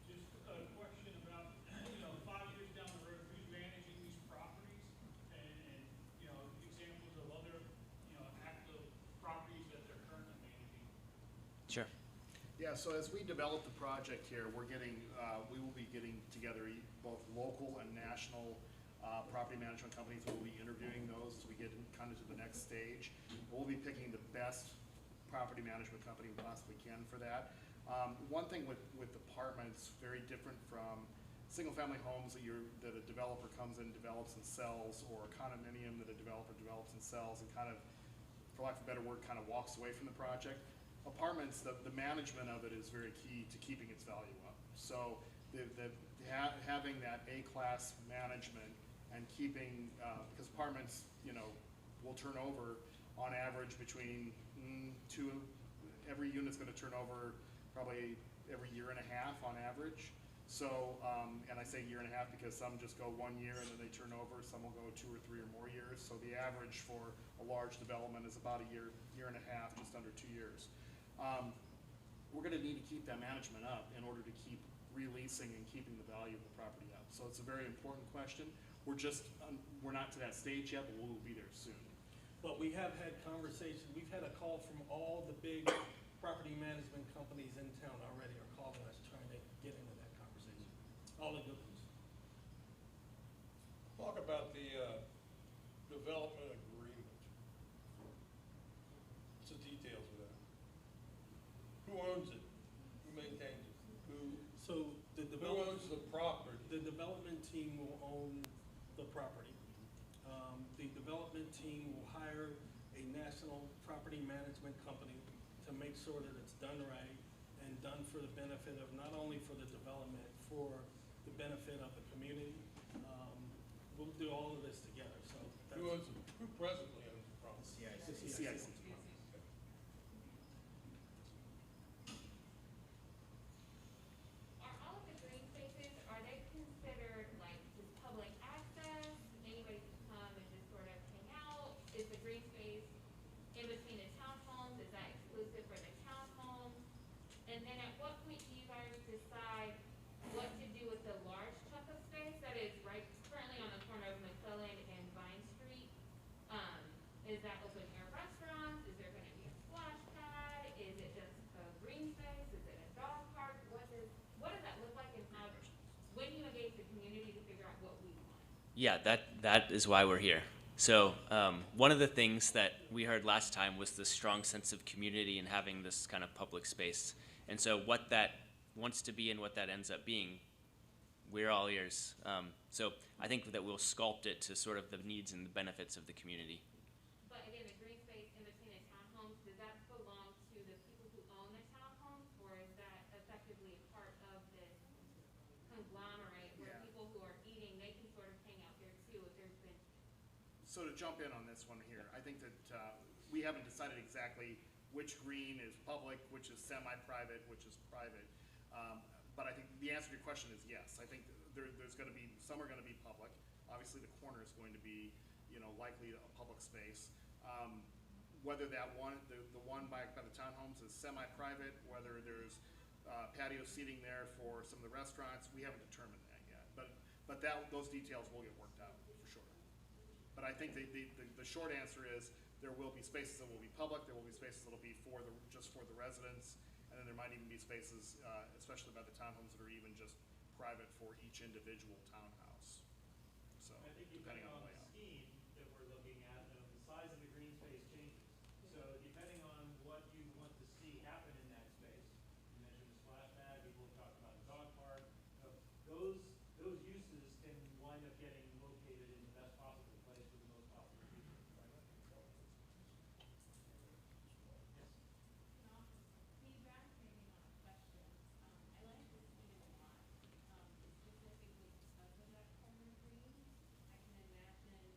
Just a question about, 5 years down the road, who's managing these properties? And examples of other, active properties that they're currently managing. Sure. Yeah, so as we develop the project here, we will be getting together both local and national property management companies. We'll be interviewing those as we get kind of to the next stage. We'll be picking the best property management company we possibly can for that. One thing with apartments, very different from single-family homes that a developer comes in, develops and sells, or a condominium that a developer develops and sells and kind of, for lack of a better word, kind of walks away from the project. Apartments, the management of it is very key to keeping its value up. So having that A-class management and keeping, because apartments, will turn over on average between every unit's going to turn over probably every year and a half on average. So, and I say year and a half because some just go 1 year and then they turn over, some will go 2 or 3 or more years. So the average for a large development is about a year, year and a half, just under 2 years. We're gonna need to keep that management up in order to keep releasing and keeping the value of the property up. So it's a very important question. We're just, we're not to that stage yet, but we'll be there soon. But we have had conversations, we've had a call from all the big property management companies in town already are calling us, trying to get into that conversation. All the good ones. Talk about the, development agreement. What's the details of that? Who owns it? Who maintains it? So the Who development, owns the property? the development team will own the property. The development team will hire a national property management company to make sure that it's done right and done for the benefit of, not only for the development, for the benefit of the community. We'll do all of this together, so. Who owns it? Who presently owns the property? CIC. Are all of the green spaces, are they considered like just public access? Anybody can come and just sort of hang out? Is the green space in between the townhomes, is that exclusive for the townhomes? And then at what point do you guys decide what to do with the large chunk of space that is right currently on the corner of McClellan and Vine Street? Is that open air restaurants? Is there gonna be a splash pad? Is it just a green space? Is it a dog park? What does that look like, and how, when do you engage the community to figure out what we want? Yeah, that is why we're here. So one of the things that we heard last time was the strong sense of community and having this kind of public space. And so what that wants to be and what that ends up being, we're all ears. So I think that we'll sculpt it to sort of the needs and the benefits of the community. But again, the green space in between the townhomes, does that belong to the people who own the townhomes, or is that effectively a part of this conglomerate where Yeah. people who are eating, they can sort of hang out there too if there's been. So to jump in on this one here, I think that we haven't decided exactly which green is public, which is semi-private, which is private. But I think the answer to your question is yes. I think there's going to be, some are going to be public. Obviously, the corner is going to be, likely a public space. Whether that one, the one by the townhomes is semi-private, whether there's patio seating there for some of the restaurants, we haven't determined that yet. But those details will get worked out for sure. But I think the short answer is there will be spaces that will be public, there will be spaces that will be just for the residents, and then there might even be spaces, especially by the townhomes, that are even just private for each individual townhouse. So, I think depending on the the layout. scheme that we're looking at, the size of the green space changes. So depending on what you want to see happen in that space, you mentioned the splash pad, people have talked about a dog park, those uses can wind up getting located in the best possible place with the most possible features. Feedback, maybe not a question. I like this scheme a lot, specifically because of that corner green. I can imagine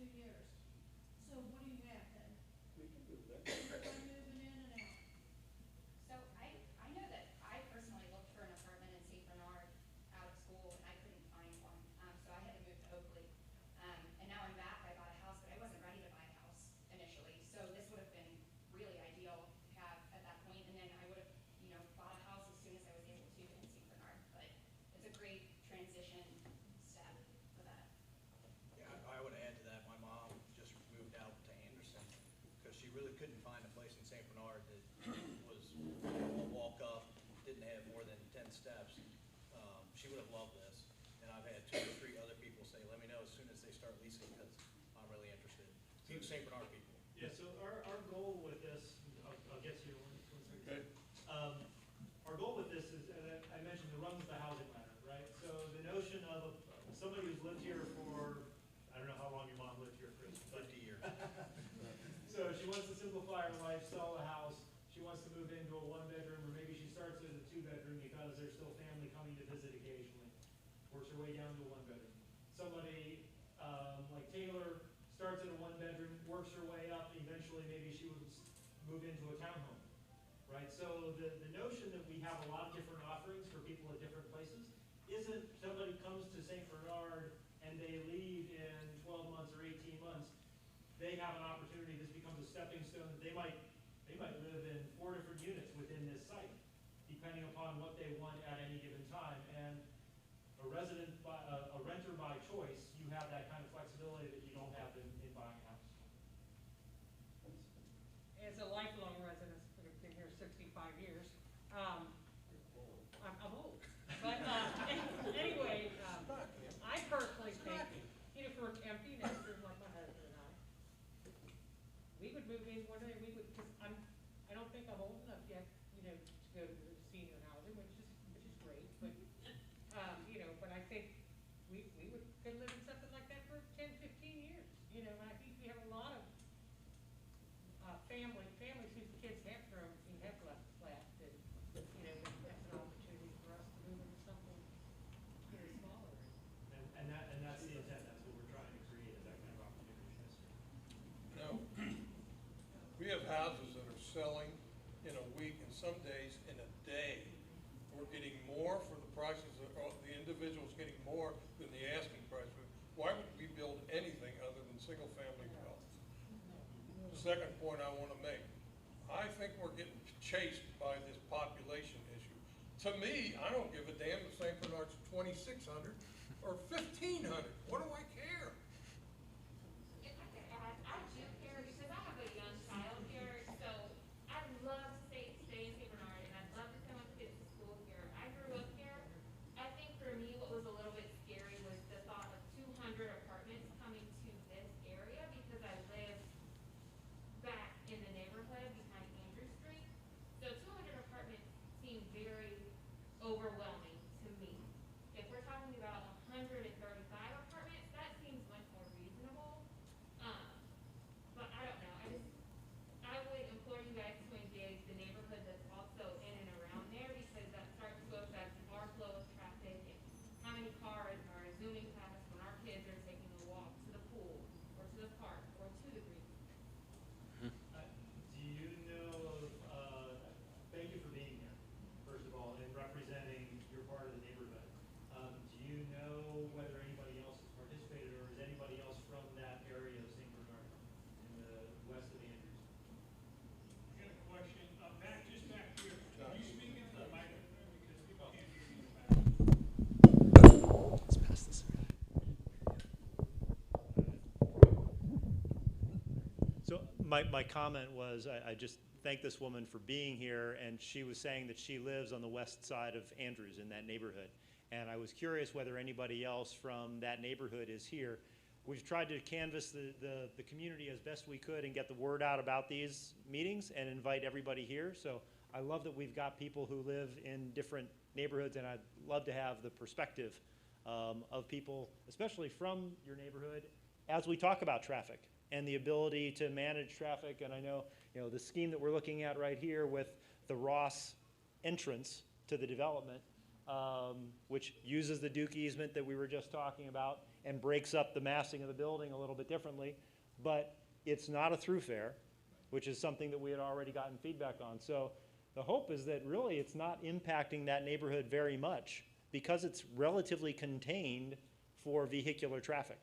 2 years. So what do you have then? Everybody moving in and out. So I know that I personally looked for an apartment in St. Bernard out of school and I couldn't find one. So I had to move to Oakley. And now I'm back. I bought a house, but I wasn't ready to buy a house initially. So this would have been really ideal to have at that point. And then I would have, bought a house as soon as I was able to in St. Bernard. But it's a great transition step for that. Yeah, I would add to that, my mom just moved out to Anderson because she really couldn't find a place in St. Bernard that was a walk up, didn't have more than 10 steps. She would have loved this. And I've had 2 or 3 other people say, let me know as soon as they start leasing because I'm really interested. Huge St. Bernard people. Yeah, so our goal with this, I'll get to you in 1 second. Okay. Our goal with this is, and I mentioned the run with the housing ladder, right? So the notion of somebody who's lived here for, I don't know how long your mom lived here, Chris, but 50 years. so she wants to simplify her life, sell a house, she wants to move into a 1-bedroom, or maybe she starts as a 2-bedroom because there's still family coming to visit occasionally. Works her way down to a 1-bedroom. Somebody like Taylor starts in a 1-bedroom, works her way up, and eventually maybe she would move into a townhome, right? So the notion that we have a lot of different offerings for people at different places isn't somebody comes to St. Bernard and they leave in 12 months or 18 months. They have an opportunity, this becomes a stepping stone. They might live in 4 different units within this site, depending upon what they want at any given time. And a renter by choice, you have that kind of flexibility that you don't have in buying a house. As a lifelong resident, I've been here 65 years. I'm old. But anyway, I personally think, for an empty nester like my husband and I, we would move in one day. We would, because I don't think I'm old enough yet, to go to the senior housing, which is great. But but I think we could live in something like that for 10, 15 years. And I think we have a lot of families whose kids have grown and have left, and that's an opportunity for us to move into something smaller. And that's the intent. That's what we're trying to create, is that kind of opportunity. We have houses that are selling in a week and some days in a day. We're getting more for the prices of the individuals getting more than the asking price. Why would we build anything other than single-family developments? The second point I want to make, I think we're getting chased by this population issue. To me, I don't give a damn if St. Bernard's 2,600 or 1,500. What do I care? If I could add, I do care because I have a young child here, so I'd love to stay in St. Bernard, and I'd love to send my kids to school here. I grew up here. I think for me, what was a little bit scary was the thought of 200 apartments coming to this area because I live back in the neighborhood behind Andrew Street. So 200 apartments seem very overwhelming to me. If we're talking about 135 apartments, that seems much more reasonable. But I don't know. I would implore you guys to engage the neighborhood that's also in and around there because that starts to affect our flow of traffic and how many cars are zooming past when our kids are taking a walk to the pool or to the park or to the green. Do you know of, thank you for being here, first of all, and representing your part of the neighborhood. Do you know whether anybody else has participated, or is anybody else from that area of St. Bernard in the west of Andrews? I got a question, just back here, can you speak into the microphone because people can't hear you in the back? Let's pass this around. So my comment was, I just thank this woman for being here, and she was saying that she lives on the west side of Andrews in that neighborhood. And I was curious whether anybody else from that neighborhood is here. We've tried to canvass the community as best we could and get the word out about these meetings and invite everybody here. So I love that we've got people who live in different neighborhoods, and I'd love to have the perspective of people, especially from your neighborhood, as we talk about traffic and the ability to manage traffic. And I know, the scheme that we're looking at right here with the Ross entrance to the development, which uses the Duke easement that we were just talking about and breaks up the massing of the building a little bit differently. But it's not a throughfare, which is something that we had already gotten feedback on. So the hope is that really it's not impacting that neighborhood very much because it's relatively contained for vehicular traffic.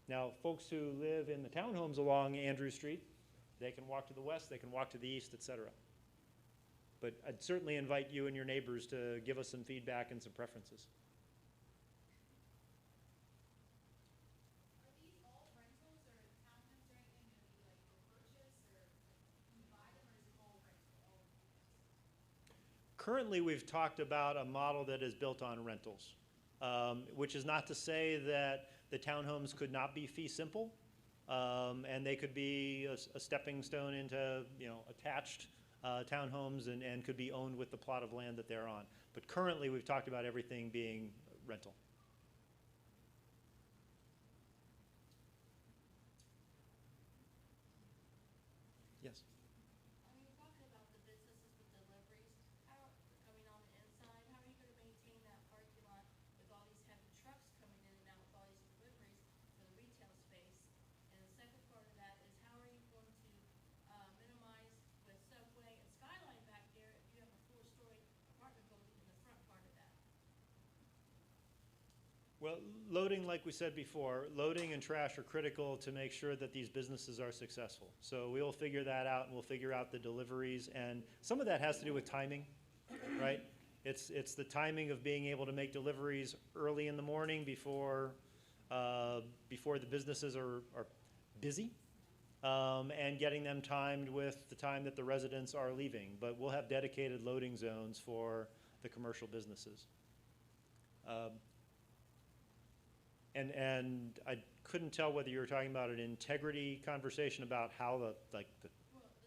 Now, folks who live in the townhomes along Andrew Street, they can walk to the west, they can walk to the east, et cetera. But I'd certainly invite you and your neighbors to give us some feedback and some preferences. Are these all rentals or townhomes or anything gonna be like for purchase or can you buy them or is it all rental, all units? Currently, we've talked about a model that is built on rentals, which is not to say that the townhomes could not be fee simple, and they could be a stepping stone into, attached townhomes and could be owned with the plot of land that they're on. But currently, we've talked about everything being rental. Yes. When you're talking about the businesses with deliveries, how, I mean, on the inside, how are you gonna maintain that parking lot with all these heavy trucks coming in and out with all these deliveries for the retail space? And the second part of that is how are you going to, minimize with Subway and Skyline back there if you have a 4-story apartment building in the front part of that? Well, loading, like we said before, loading and trash are critical to make sure that these businesses are successful. So we'll figure that out, and we'll figure out the deliveries, and some of that has to do with timing, right? It's the timing of being able to make deliveries early in the morning before the businesses are busy, and getting them timed with the time that the residents are leaving. But we'll have dedicated loading zones for the commercial businesses. And I couldn't tell whether you were talking about an integrity conversation about how Well, the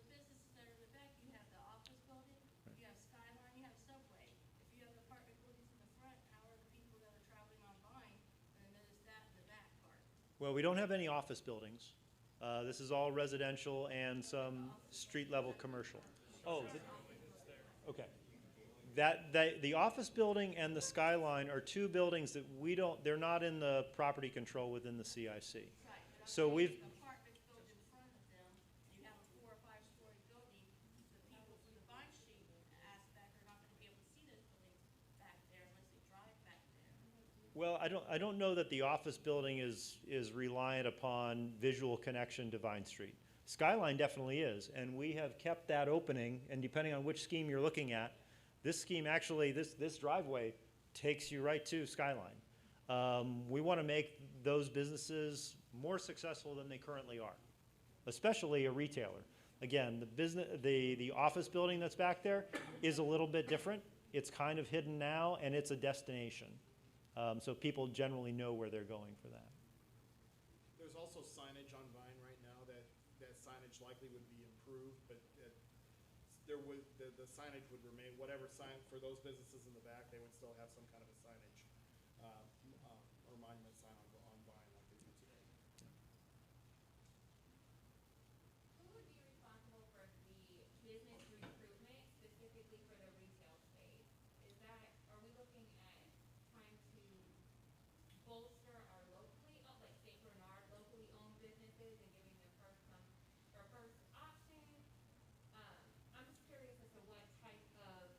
businesses that are in the back, you have the office building, you have Skyline, you have Subway. If you have apartment buildings in the front, how are the people that are traveling on Vine gonna notice that in the back part? well, we don't have any office buildings. This is all residential and some street level commercial. Oh, okay. The office building and the Skyline are two buildings that they're not in the property control within the CIC. Right, but So I'm we've, saying apartments built in front of them, you have a 4 or 5-story building, the people from the Vine Street aspect are not gonna be able to see those buildings back there unless they drive back there. well, I don't know that the office building is reliant upon visual connection to Vine Street. Skyline definitely is, and we have kept that opening, and depending on which scheme you're looking at, this scheme actually, this driveway takes you right to Skyline. We want to make those businesses more successful than they currently are, especially a retailer. Again, the office building that's back there is a little bit different. It's kind of hidden now, and it's a destination. So people generally know where they're going for that. There's also signage on Vine right now that signage likely would be improved, but the signage would remain, whatever sign, for those businesses in the back, they would still have some kind of a signage, or monument sign on Vine like they do today. Who would be responsible for the business recruitment specifically for the retail space? Are we looking at trying to bolster our locally, like St. Bernard locally owned businesses and giving them first option? I'm just curious as to what type of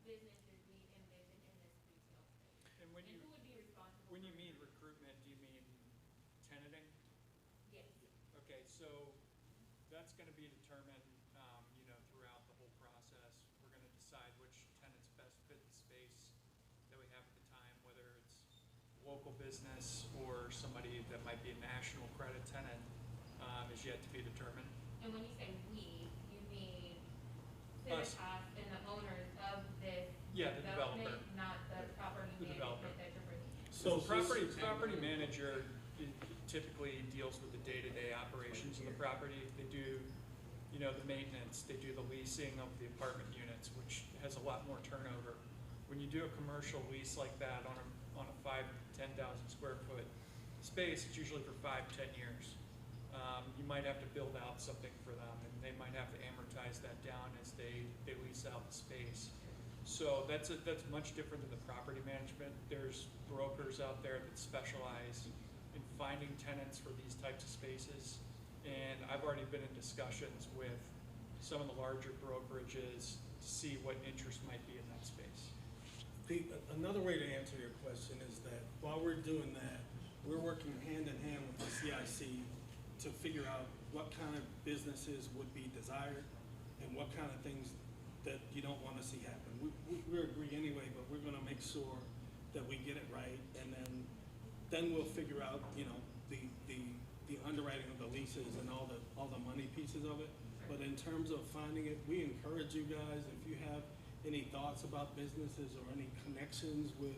businesses we envision in this retail space. And when who would be responsible? when you for- mean recruitment, do you mean tenanting? Yes. Okay, so that's gonna be determined, throughout the whole process. We're gonna decide which tenants best fit the space that we have at the time, whether it's local business or somebody that might be a national credit tenant, is yet to be determined. And when you say we, you mean Us. Civitas and the owners of this Yeah, the developer. development, not the property The developer. management that you're bringing? So property manager typically deals with the day-to-day operations of the property. They do, the maintenance, they do the leasing of the apartment units, which has a lot more turnover. When you do a commercial lease like that on a 5,000 to 10,000 square foot space, it's usually for 5 to 10 years. You might have to build out something for them, and they might have to amortize that down as they lease out the space. So that's much different than the property management. There's brokers out there that specialize in finding tenants for these types of spaces. And I've already been in discussions with some of the larger brokerages to see what interest might be in that space. Another way to answer your question is that while we're doing that, we're working hand in hand with the CIC to figure out what kind of businesses would be desired and what kind of things that you don't want to see happen. We agree anyway, but we're going to make sure that we get it right, and then we'll figure out, you know, the underwriting of the leases and all the money pieces of it. But in terms of finding it, we encourage you guys, if you have any thoughts about businesses or any connections with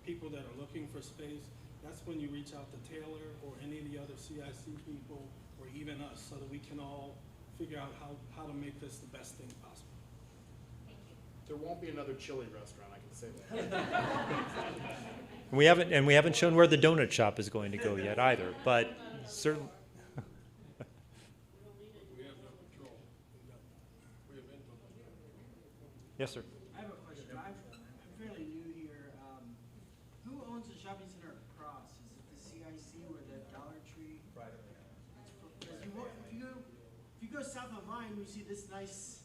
people that are looking for space, that's when you reach out to Taylor or any of the other CIC people or even us, so that we can all figure out how to make this the best thing possible. There won't be another chili restaurant, I can say that. We haven't shown where the donut shop is going to go yet either, but certainly. We have no control. We have input. Yes, sir. I have a question. I'm fairly new here. Who owns the shopping center across? Is it the CIC or the Dollar Tree? Because if you go south of Vine, you see this nice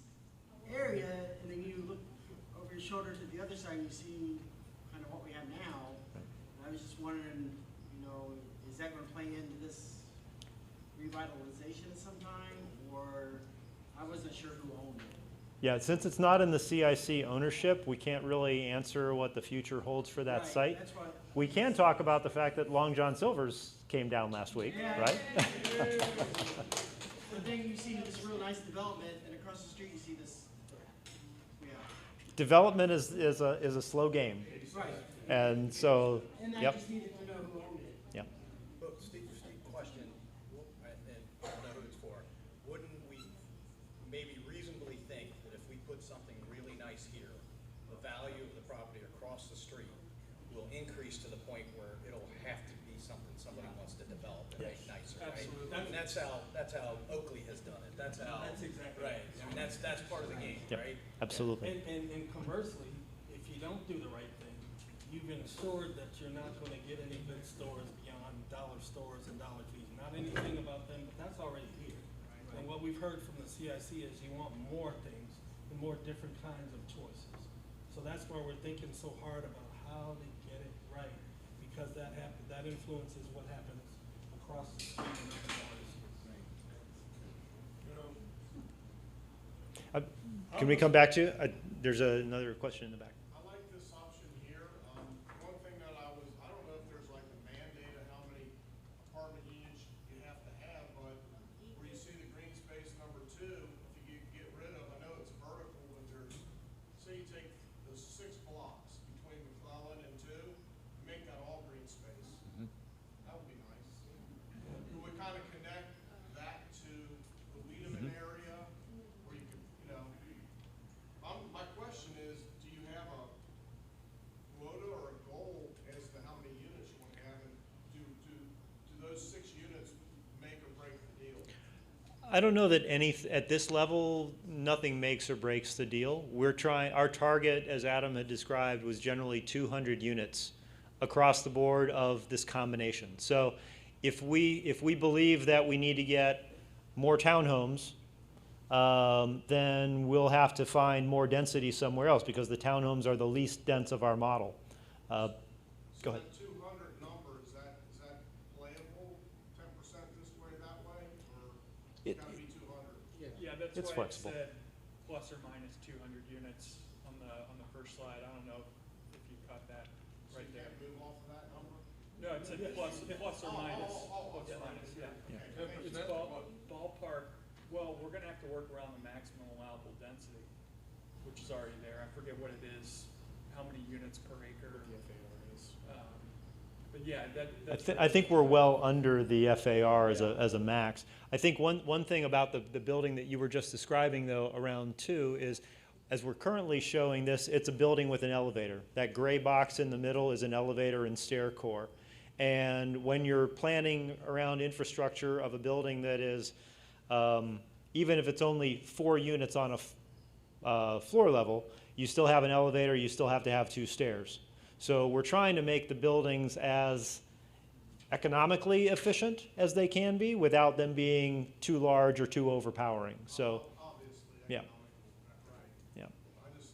area, and then you look over your shoulder to the other side, and you see kind of what we have now. And I was just wondering, you know, is that going to play into this revitalization at some time, or I wasn't sure who owned it. Yeah, since it's not in the CIC ownership, we can't really answer what the future holds for that Right, site. that's why- We can talk about the fact that Long John Silver's came down last week, Yeah. right? But then you see this real nice development, and across the street you see this, yeah. Development is a slow game, Right. and so, And I yep, just needed to know who owned it. yep. But Steve, question, and I don't know who it's for. Wouldn't we maybe reasonably think that if we put something really nice here, the value of the property across the street will increase to the point where it'll have to be something somebody wants to develop and make nicer, right? Absolutely. And that's how Oakley has done it. That's how. That's exactly Right. I mean, that's part of the game, Yep, right? absolutely. And conversely, if you don't do the right thing, you've ensured that you're not going to get any good stores beyond dollar stores and Dollar Trees. Not anything about them, but that's already here. And what we've heard from the CIC is you want more things and more different kinds of choices. So that's why we're thinking so hard about how to get it right, because that influences what happens across the street and other areas. Can we come back to, there's another question in the back. I like this option here. One thing that I don't know if there's like a mandate of how many apartment units you have to have, but where you see the green space number 2, if you get rid of, I know it's vertical, but there's, say you take those 6 blocks between McClellan and 2, make that all green space. That would be nice. It would kind of connect that to the Wiedemann area, where you could, you know, my question is, do you have a quota or a goal as to how many units you want to have, and do those 6 units make or break the deal? I don't know that at this level, nothing makes or breaks the deal. Our target, as Adam had described, was generally 200 units across the board of this combination. So if we believe that we need to get more townhomes, then we'll have to find more density somewhere else, because the townhomes are the least dense of our model. Go ahead. So that 200 number, is that playable, 10% this way, that way, or it's gotta be 200? Yeah, that's It's why flexible. it said plus or minus 200 units on the first slide. I don't know if you caught that So right you there. can't move off of that number? No, it said plus or minus. Plus or minus, yeah. It's ballpark, well, we're gonna have to work around the maximum allowable density, which is already there. I forget what it is, how many units per acre. The FAR is. But yeah, that's. I think we're well under the FAR as a max. I think one thing about the building that you were just describing, though, around 2 is, as we're currently showing this, it's a building with an elevator. That gray box in the middle is an elevator and stair core. And when you're planning around infrastructure of a building that is, even if it's only 4 units on floor level, you still have an elevator, you still have to have 2 stairs. So we're trying to make the buildings as economically efficient as they can be without them being too large or too overpowering. So, Obviously, yeah. economical, right. Yeah. I just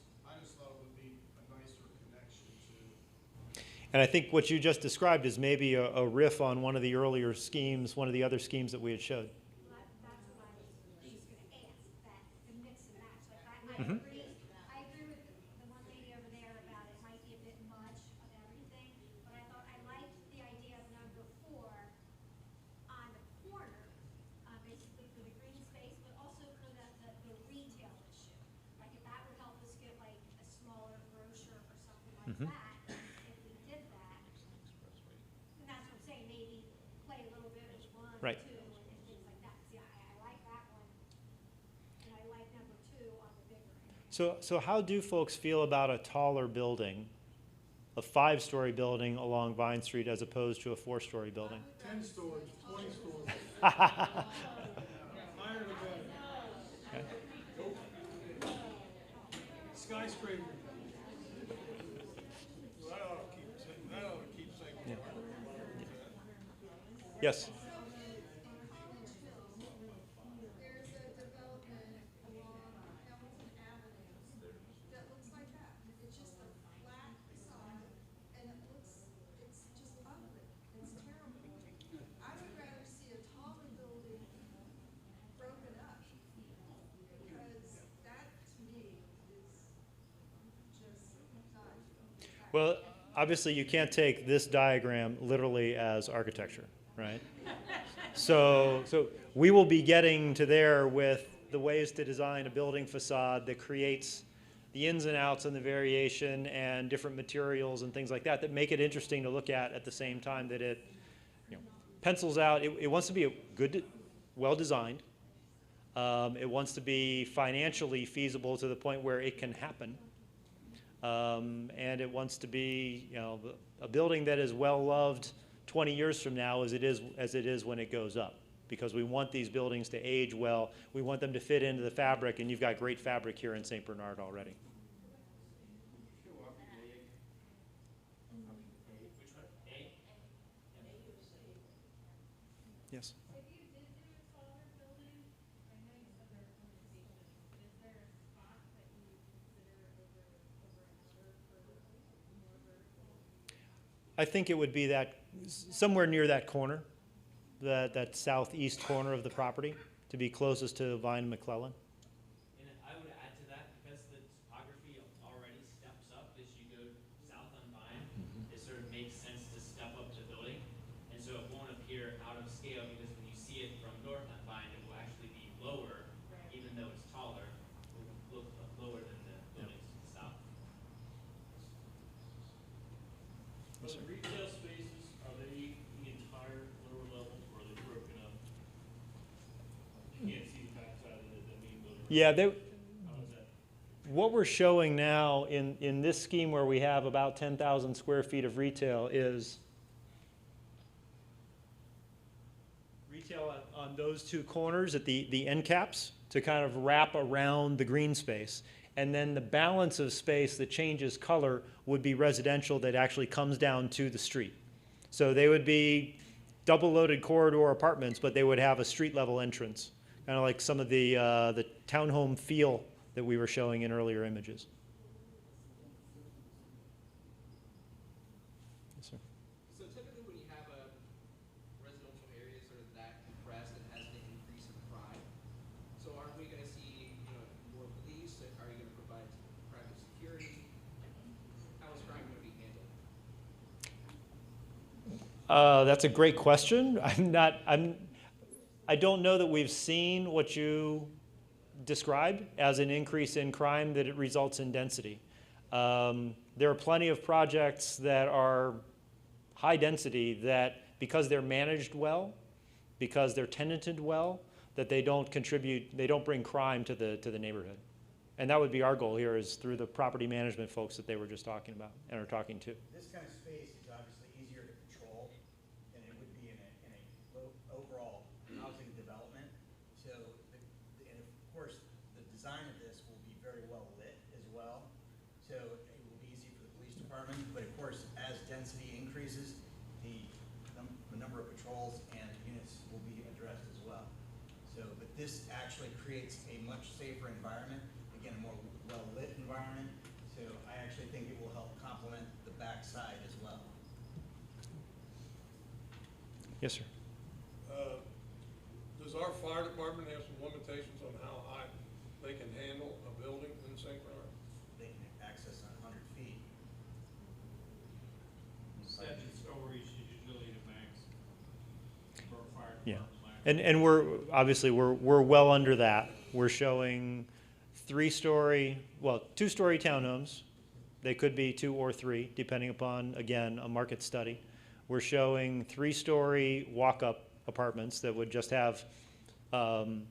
thought it would be a nicer connection to. And I think what you just described is maybe a riff on one of the earlier schemes, one of the other schemes that we had showed. Well, that's what I was just gonna ask, that the mix and match, like Mhm. I agree with the one lady over there about it might be a bit much of everything, but I thought I liked the idea of number 4 on the corner, basically for the green space, but also for the retail issue. Like if that would help us get like a smaller brochure or something like Mhm. that, if we did that. And that's what I'm saying, maybe play a little bit with 1, Right. 2, and things like that. See, I like that one, and I like number 2 on the bigger end. So how do folks feel about a taller building, a 5-story building along Vine Street as opposed to a 4-story building? 10 stories, 20 stories. Higher the better. Skyscraper. Well, that ought to keep saying. Yes. There's a development along Hamilton Avenue that looks like that. It's just a flat facade, and it's just ugly. It's terrible. I would rather see a taller building broken up, because that, to me, is just not. Well, obviously you can't take this diagram literally as architecture, right? So we will be getting to there with the ways to design a building facade that creates the ins and outs and the variation and different materials and things like that that make it interesting to look at the same time that it, pencils out. It wants to be a good, well designed. It wants to be financially feasible to the point where it can happen. And it wants to be, a building that is well loved 20 years from now as it is when it goes up. Because we want these buildings to age well. We want them to fit into the fabric, and you've got great fabric here in St. Bernard already. Yes. If you did do a taller building, I know you said there were limitations, is there a spot that you would consider over another for more vertical? I think it would be that, somewhere near that corner, that southeast corner of the property, to be closest to Vine and McClellan. And I would add to that, because the topography already steps up as you go south on Vine, it sort of makes sense to step up the building. And so it won't appear out of scale, because when you see it from north on Vine, it will actually be lower, even though it's taller, it will look lower than the buildings to the south. Are the retail spaces, are they the entire lower level, or are they broken up? You can't see the backside of the main building. Yeah, How is that? what we're showing now in this scheme where we have about 10,000 square feet of retail is retail on those 2 corners at the end caps to kind of wrap around the green space. And then the balance of space that changes color would be residential that actually comes down to the street. So they would be double-loaded corridor apartments, but they would have a street-level entrance, kind of like some of the townhome feel that we were showing in earlier images. Yes, sir. So typically when you have a residential area sort of that compressed, it has an increase in crime. So are we gonna see, more police? Are you gonna provide private security? How is crime gonna be handled? That's a great question. I don't know that we've seen what you described as an increase in crime that it results in density. There are plenty of projects that are high density that, because they're managed well, because they're tenanted well, that they don't bring crime to the neighborhood. And that would be our goal here, is through the property management folks that they were just talking about and are talking to. This kind of space is obviously easier to control than it would be in a overall housing development. So, and of course, the design of this will be very well controls and units will be addressed as well. So, but this actually creates a much safer environment, again, a more well-lit environment. So I actually think it will help complement the backside as well. Yes, sir. Does our fire department have some limitations on how high they can handle a building in St. Bernard? They can access 100 feet. 7 stories is usually the max for a fire Yeah. department. And we're, obviously, we're well under that. We're showing 3-story, well, 2-story townhomes. They could be 2 or 3, depending upon, again, a market study. We're showing 3-story walk-up apartments that would just have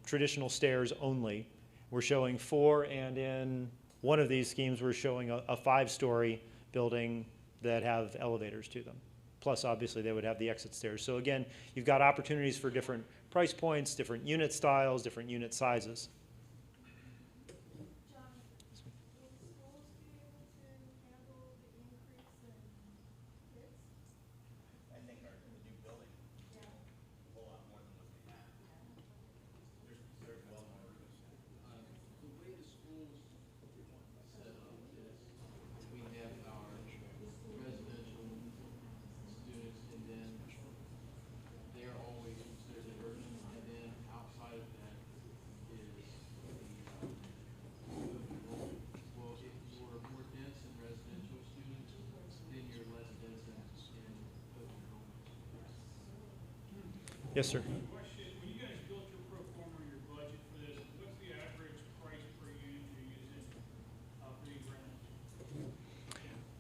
traditional stairs only. We're showing 4, and in one of these schemes, we're showing a 5-story building that have elevators to them. Plus, obviously, they would have the exit stairs. So again, you've got opportunities for different price points, different unit styles, different unit sizes. John, will the schools be able to handle the increase in kids? I think our the new building, a whole lot more than what they have. There's well more room. The way the schools set up is we have our residential students, and then they're always considered urban, and then outside of that is the well, if you're more dense in residential students, then you're less dense in open enrollment. Yes, sir. Question, when you guys built your pro forma, your budget for this, what's the average price per unit you're using for these rentals?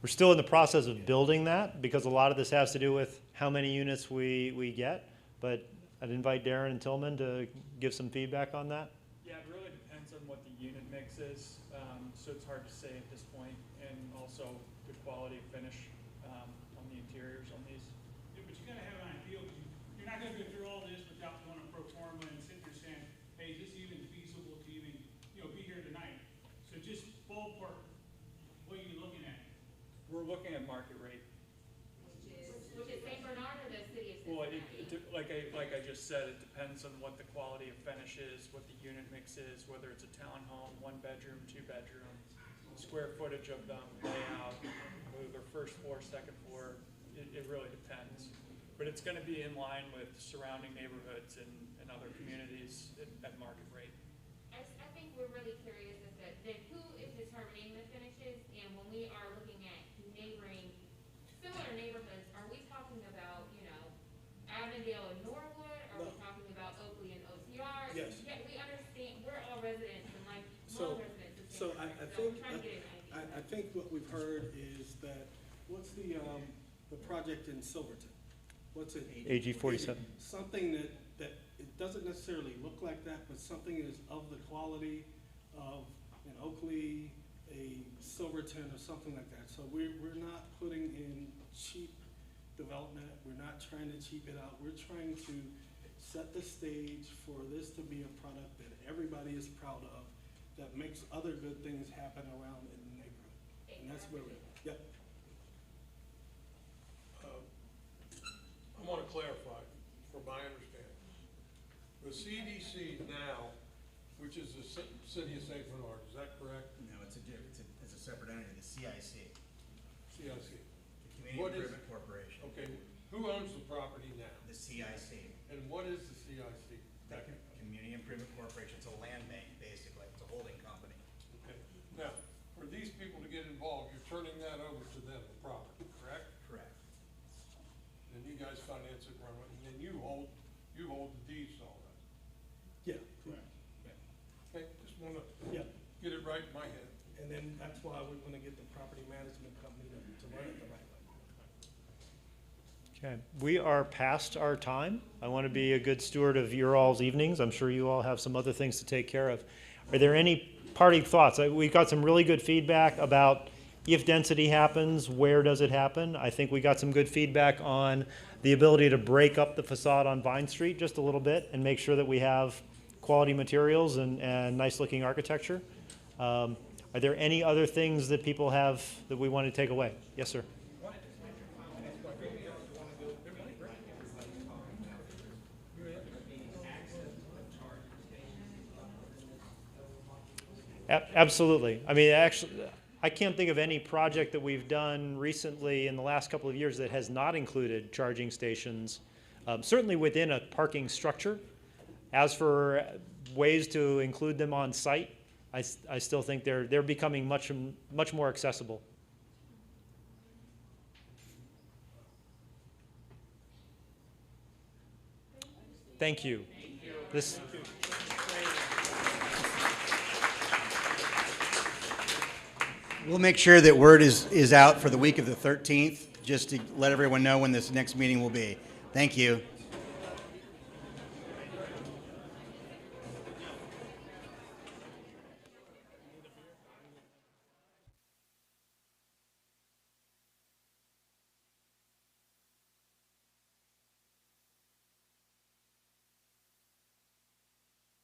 We're still in the process of building that because a lot of this has to do with how many units we get. But I'd invite Darren and Tillman to give some feedback on that. Yeah, it really depends on what the unit mix is, so it's hard to say at this point, and also the quality of finish on the interiors on these. Yeah, but you gotta have an idea, because you're not gonna go through all this without doing a pro forma and sit there saying, hey, is this even feasible to even, be here tonight? So just ballpark, what are you looking at? We're looking at market rate. Which is St. Bernard or the city of Well, Cincinnati? like I just said, it depends on what the quality of finish is, what the unit mix is, whether it's a townhome, 1 bedroom, 2 bedroom, square footage of them, layout, whether they're first floor, second floor, it really depends. But it's gonna be in line with surrounding neighborhoods and other communities at market rate. I think we're really curious as to then who is determining the finishes, and when we are looking at neighboring, similar neighborhoods, are we talking about, Avondale and Norwood? Are we talking about Oakley and OTR? Yes. Yeah, we understand, we're all residents and So, residents of so St. I Bernard, so think, we're trying to get an idea. I think what we've heard is that, what's the project in Silverton? What's it? AG 47. Something that it doesn't necessarily look like that, but something is of the quality of an Oakley, a Silverton, or something like that. So we're not putting in cheap development. We're not trying to cheap it out. We're trying to set the stage for this to be a product that everybody is proud of, that makes other good things happen around in the neighborhood. And that's where we're, yep. I want to clarify, for my understanding. The CDC now, which is the city of St. Bernard, is that correct? No, it's a separate entity, the CIC, CIC. the Community What is- Improvement Corporation. Okay, who owns the property now? The CIC, And what is the CIC? the Community Improvement Corporation, it's a land bank, basically, it's a holding company. Okay, now, for these people to get involved, you're turning that over to them, the property, correct? Correct. And you guys finance it, run it, and then you hold the deeds to all that. Yeah, correct. Okay, just wanna Yeah. get it right in my head. And then that's why we want to get the property management company to run it the right way. Okay, we are past our time. I want to be a good steward of your all's evenings. I'm sure you all have some other things to take care of. Are there any parting thoughts? We got some really good feedback about if density happens, where does it happen? I think we got some good feedback on the ability to break up the facade on Vine Street just a little bit and make sure that we have quality materials and nice looking architecture. Are there any other things that people have that we want to take away? Yes, sir. Absolutely. I mean, actually, I can't think of any project that we've done recently in the last couple of years that has not included charging stations, certainly within a parking structure. As for ways to include them on site, I still think they're becoming much more accessible. Thank you. This. We'll make sure that word is out for the week of the 13th, just to let everyone know when this next meeting will be. Thank you.